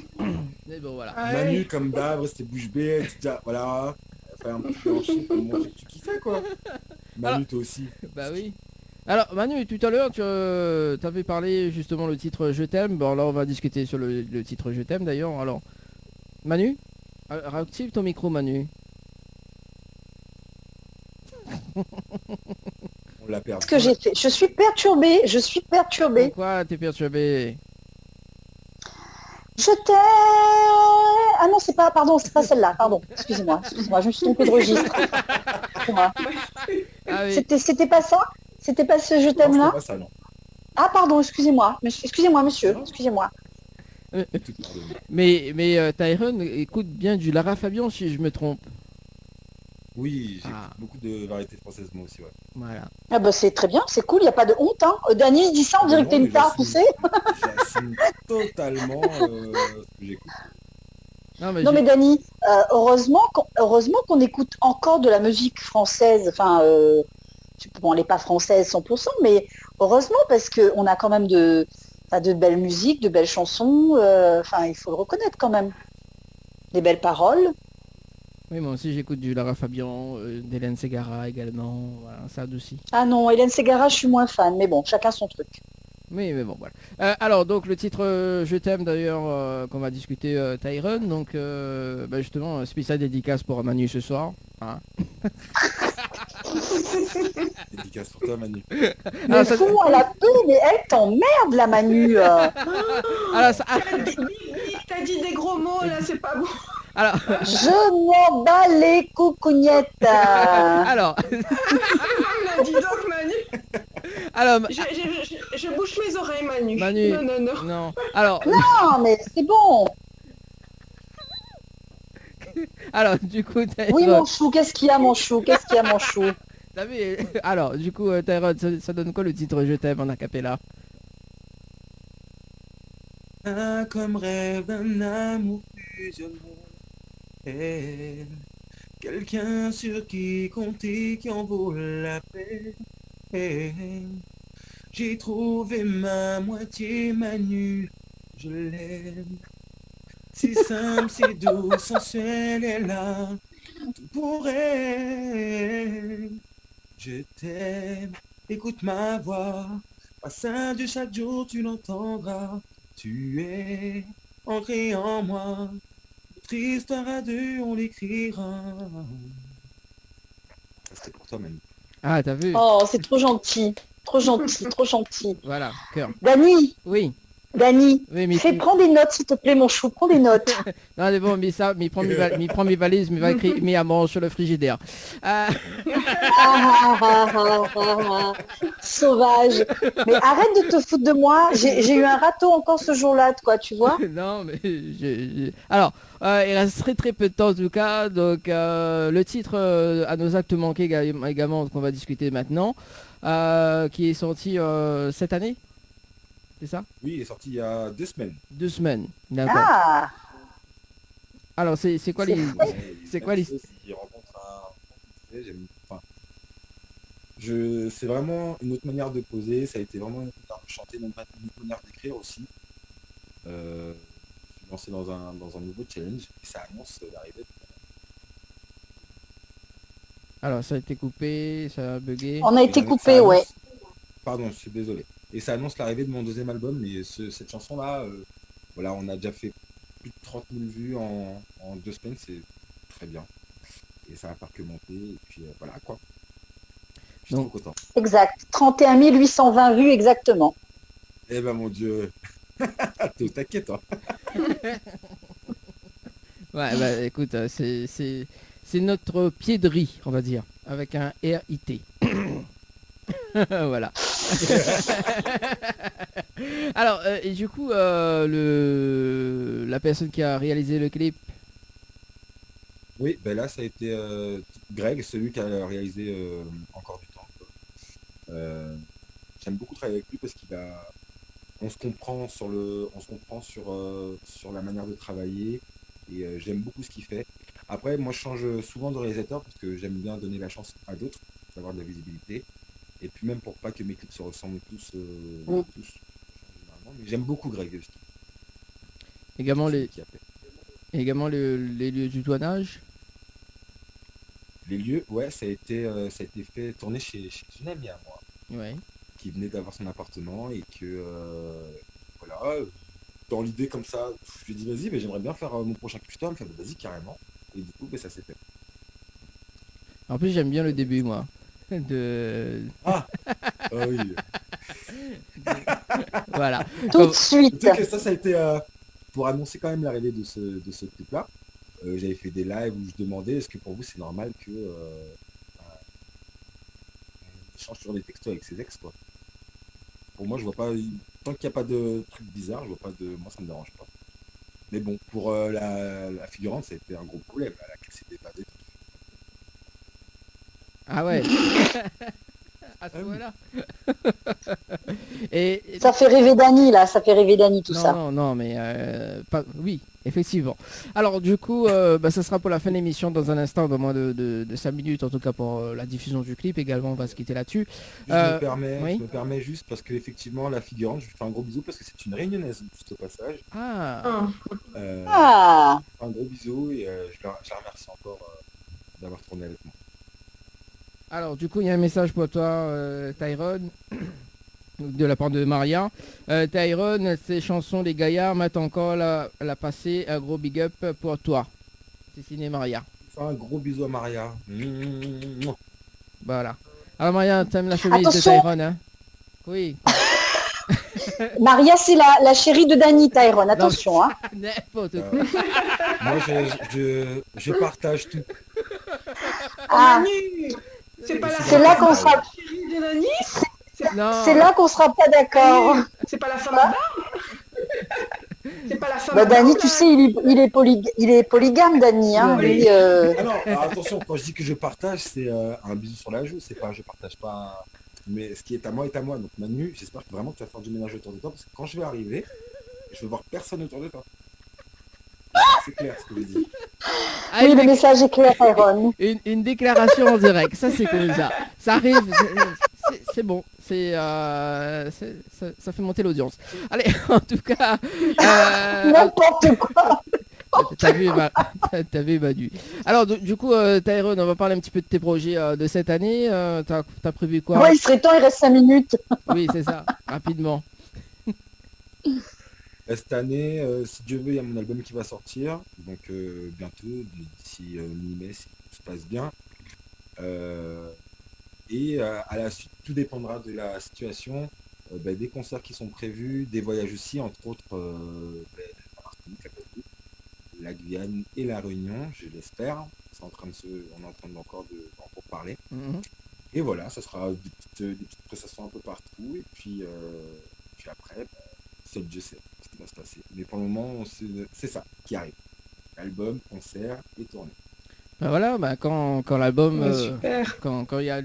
Mais bon voilà. Ah Manu, oui. comme d'hab, c'était bouche bée. Voilà. Faire un petit peu en chien pour montrer que tu kiffais, quoi. Manu, toi aussi. Bah oui. Alors Manu, tout à l'heure tu avais parlé justement le titre Je t'aime. Bon là on va discuter sur le titre Je t'aime d'ailleurs. Alors Manu, réactive ton micro Manu. On l'a perdu. Ce que j'ai fait, je suis perturbée. Pourquoi t'es perturbé? Je t'aime. Ah non, c'est pas celle-là, pardon. Excusez-moi, je me suis trompée de registre. Excusez-moi. Ah oui. C'était pas ça? C'était pas ce je t'aime Non, là? c'était pas ça, non. Ah pardon, excusez-moi. Excusez-moi monsieur, Non. excusez-moi. Tout est pardonné. Mais Tyrone écoute bien du Lara Fabian si je me trompe. Oui, j'ai Ah. beaucoup de variétés françaises, moi aussi, ouais. Voilà. Ah bah c'est très bien, c'est cool, il n'y a pas de honte. Hein. Dany dit ça, on dirait que t'es Non, une mais tarte, tu sais. j'assume totalement ce que j'écoute. Non mais, Non mais Dany, heureusement qu'on écoute encore de la musique française. Enfin, bon, elle n'est pas française 100%, mais heureusement parce qu'on a quand même de belles musiques, de belles chansons. Enfin, il faut le reconnaître quand même. Des belles paroles. oui, moi aussi j'écoute du Lara Fabian, d'Hélène Ségara également. Voilà, ça adoucit. Ah non, Hélène Ségara, je suis moins fan, mais bon, chacun son truc. Oui, mais bon, voilà. Alors, donc, le titre Je t'aime, d'ailleurs, qu'on va discuter, Tyrone. Donc, bah, justement, spécial dédicace pour Manu ce soir. Hein. Dédicace pour toi, Manu. Mais ça- fou à la paix, mais elle t'emmerde, la Manu. Alors, T'as dit des gros mots là, c'est pas bon. alors, Je m'en bats les coucougnettes. alors, Ah, dis donc Manu. alors, Je bouche mes oreilles Manu. Manu. Non. non. Alors, Non, mais c'est bon. alors, du coup, Tyrone. Oui, mon chou, qu'est-ce qu'il y a, mon chou? Qu'est-ce qu'il y a, mon chou? T'as vu alors, du coup, Tyrone, ça donne quoi le titre Je t'aime en acapella? Comme rêve d'un amour fusionné. Quelqu'un sur qui compter, qui en vaut la peine. J'ai trouvé ma moitié, Manu, je l'aime. Si simple, si doux, sensuelle, elle a tout pour elle. Je t'aime, écoute ma voix, passage de chaque jour, tu l'entendras. Tu es ancré en moi, notre histoire à deux, on l'écrira. C'était pour toi, Manu. Ah, t'as vu? Oh, c'est trop gentil. Trop gentil, trop gentil. Voilà, cœur. Dany, Oui. Dani, Oui, mais prends des notes, s'il te plaît, mon chou, prends des notes. non, c'est bon, mais ça, mais il prend mes valises, mais va écrire, mais à manger sur le frigidaire. Sauvage. Mais arrête de te foutre de moi. J'ai eu un râteau encore ce jour-là, quoi, tu vois. Non, mais alors, il reste très très peu de temps en tout cas. Donc, le titre à nos actes manqués également qu'on va discuter maintenant, qui est sorti cette année, c'est ça? Oui, il est sorti il y a 2 semaines. 2 semaines, d'accord. Ah, Alors, c'est quoi les... C'est quoi les... Il rencontre un... Enfin, c'est vraiment une autre manière de poser, ça a été vraiment une autre manière de chanter, une autre manière d'écrire aussi. Je suis lancé dans un nouveau challenge et ça annonce l'arrivée. Alors, ça a été coupé, ça a bugué. on a été Ça coupé, annonce- ouais. Pardon, je suis désolé. Et ça annonce l'arrivée de mon deuxième album, mais cette chanson-là, voilà, on a déjà fait plus de 30 000 vues en 2 semaines, c'est très bien. Et ça va faire que monter, et puis voilà quoi. Je suis Donc- trop content. Exact. 31 820 vues exactement. Eh ben mon Dieu, t'es au taquet toi. Ouais, bah écoute, c'est notre pied de riz, on va dire, avec un R-I-T. Voilà. Alors, et du coup, la personne qui a réalisé le clip, Oui, ben là ça a été Greg, celui qui a réalisé Encore du temps, quoi. J'aime beaucoup travailler avec lui parce on se comprend sur la manière de travailler et j'aime beaucoup ce qu'il fait. Après, moi je change souvent de réalisateur parce que j'aime bien donner la chance à d'autres d'avoir de la visibilité. Et puis même pour pas que mes clips se ressemblent tous, généralement. Mais j'aime beaucoup Greg aussi. également C'est les, lui qui a fait. également les lieux du tournage. Les lieux, ouais, ça a été fait tourner chez une amie à moi, Ouais. qui venait d'avoir son appartement et que voilà, dans l'idée comme ça, je lui ai dit vas-y, mais j'aimerais bien faire mon prochain custom, elle me fait vas-y carrément. Et du coup, ça s'est fait. En plus, j'aime bien le début, moi. Ah oui. Voilà. Tout Comme- de suite. Tu sais que ça a été pour annoncer quand même l'arrivée de ce clip-là. J'avais fait des lives où je demandais est-ce que pour vous c'est normal que on échange sur les textos avec ses ex quoi. Pour moi je vois pas tant qu'il n'y a pas de truc bizarre, je vois pas de moi ça me dérange pas. Mais bon, pour la figurante, ça a été un gros problème. Elle a cassé des pavés. Ah ouais. À ce Ah oui. moment-là. Et Ça fait rêver Dani, là. Ça fait rêver Dani, tout non, ça. non, mais oui, effectivement. Alors du coup, ça sera pour la fin de l'émission dans un instant, dans moins de 5 minutes en tout cas pour la diffusion du clip. Également, on va se quitter là-dessus. Je me oui. permets juste parce qu'effectivement la figurante, je lui fais un gros bisou parce que c'est une réunionnaise juste au passage. Ah, Ah, Un gros bisou et je la remercie encore d'avoir tourné avec moi. alors du coup, il y a un message pour toi, Tyrone, de la part de Maria. Tyrone, ces chansons Les Gaillards m'attendent encore la passer. Un gros big up pour toi. C'est signé Maria. Un gros bisou à Maria. Voilà. Alors Maria, t'aimes la chemise de Attention. Tyrone, hein? Oui. Maria, c'est la chérie de Dani, Tyrone. Attention, hein. N'importe quoi. Moi je partage tout. Ah, Manu, c'est pas la c'est là qu'on sera, chérie de Nani. Non. c'est là qu'on sera pas d'accord. C'est pas la femme à barbe. C'est pas la femme Bah, à Dani, barbe, tu là. sais, il est polygame, Dani, hein. Oui. Lui, Ah non, alors attention, quand je dis que je partage, c'est un bisou sur la joue, c'est pas je partage pas. Mais ce qui est à moi est à moi. Donc Manu, j'espère que vraiment que tu vas faire du ménage autour de toi parce que quand je vais arriver, je vais voir personne autour de toi. C'est clair ce que je dis. Ah, oui, une, le message est clair, Tyrone. une déclaration en direct, ça c'est comme ça. Ça arrive, c'est bon, ça fait monter l'audience. Allez, en tout cas, N'importe quoi. t'as vu Manu. Alors du coup, Tyrone, on va parler un petit peu de tes projets de cette année. T'as prévu quoi? Ouais, il serait temps, il reste 5 minutes. Oui, c'est ça, rapidement. Cette année, si Dieu veut, il y a mon album qui va sortir, donc bientôt, d'ici mi-mai, si tout se passe bien. Et à la suite, tout dépendra de la situation. des concerts qui sont prévus, des voyages aussi, entre autres la Martinique, la Guadeloupe, la Guyane et la Réunion, je l'espère. On est en train d'en parler. Et voilà, ça sera des petites prestations un peu partout. Et puis après, seul Dieu sait ce qui va se passer. Mais pour le moment, c'est ça qui arrive. Album, concert et tournée. Ben voilà, quand l'album, Super. quand il y a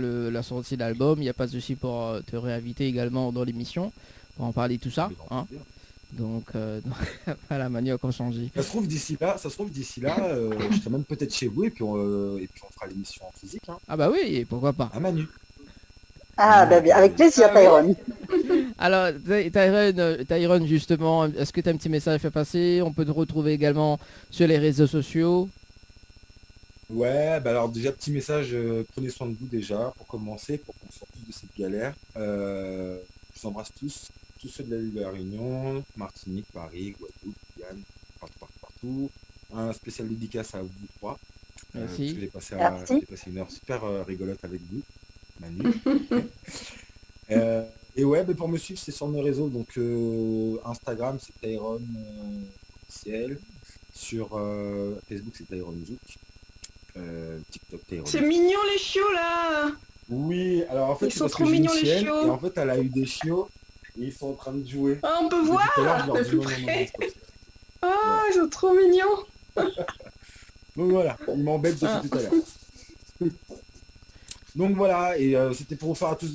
la sortie de l'album, il n'y a pas de souci pour te réinviter également dans l'émission pour en parler tout ça. Hein. Donc voilà, Manu a changé. Ça se trouve d'ici là, je serai même peut-être chez vous et puis on fera l'émission en physique. Hein. Ah bah oui, pourquoi pas. À Manu. Ah, bah, bien, avec plaisir, Tyrone. Alors, Tyrone, justement, est-ce que tu as un petit message à faire passer? On peut te retrouver également sur les réseaux sociaux. Ouais, bah alors déjà, petit message, prenez soin de vous déjà, pour commencer, pour qu'on sorte tous de cette galère. Je vous embrasse tous ceux de l'île de la Réunion, Martinique, Paris, Guadeloupe, Guyane, partout. Un spécial dédicace à vous trois. Merci. J'ai passé une heure super rigolote avec vous, Manu. Et ouais, bah, pour me suivre, c'est sur mes réseaux, donc Instagram, c'est Tyrone officiel. Sur Facebook, c'est Tyrone Zouk. TikTok, Tyrone. C'est mignon les chiots là. Oui, alors en fait, Ils sont parce trop que j'ai une mignons, les chienne, chiots. et en fait, elle a eu des chiots et ils sont en train de jouer. Ah, on peut Depuis voir tout à l'heure, je leur de dis plus non, non, non, près. c'est pas possible. Ah, ils sont trop mignons. Donc voilà, ils m'embêtent depuis tout à l'heure. Donc voilà, et c'était pour vous faire à tous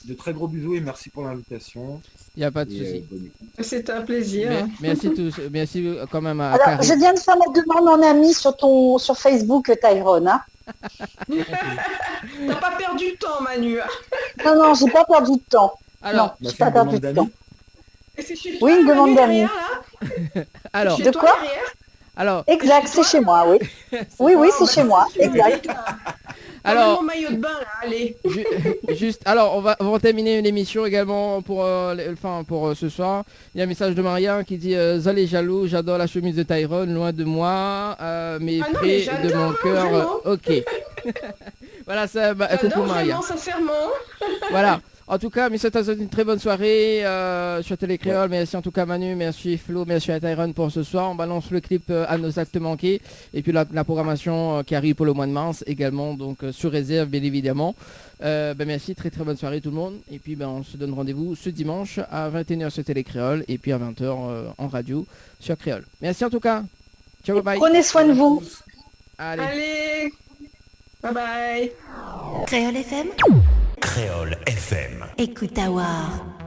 de très gros bisous et merci pour l'invitation. Il n'y a pas de souci. Bonne écoute. C'était un plaisir. Merci tous, merci quand même à Alors, Karine. je viens de faire ma demande en ami sur Facebook, Tyrone. Hein. T'as pas perdu de temps, Manu. Non, j'ai pas perdu de temps. Alors, non, m'a j'ai fait pas une perdu demande de d'amis. temps. Et c'est chez toi, Oui, une Manu, demande d'amis. derrière, là alors, Chez De toi, quoi derrière alors, Exact, c'est chez moi, oui. Oui, Oh, c'est bah, chez moi, super. exact. alors, Mon maillot de bain, là, allez. juste, alors on va terminer l'émission également pour ce soir. Il y a un message de Maria qui dit Zol jaloux, j'adore la chemise de Tyrone, loin de moi, mais Ah non, près mais de j'adore, mon cœur. vraiment. Ok. Voilà, ça, coucou J'adore Maria. vraiment, sincèrement. Voilà. En tout cas, monsieur, t'as une très bonne soirée sur Télé Créole. Merci en tout cas Manu, merci Flo, merci à Tyrone pour ce soir. On balance le clip à nos actes manqués. Et puis la programmation qui arrive pour le mois de mars également, donc sur réserve bien évidemment. Merci, très très bonne soirée tout le monde. Et puis on se donne rendez-vous ce dimanche à 21h sur Télé Créole et puis à 20h en radio sur Créole. Merci en tout cas. Ciao, bye. Prenez soin de vous. Allez. Allez. Bye bye. Créole FM. Créole FM. Écoute à voir.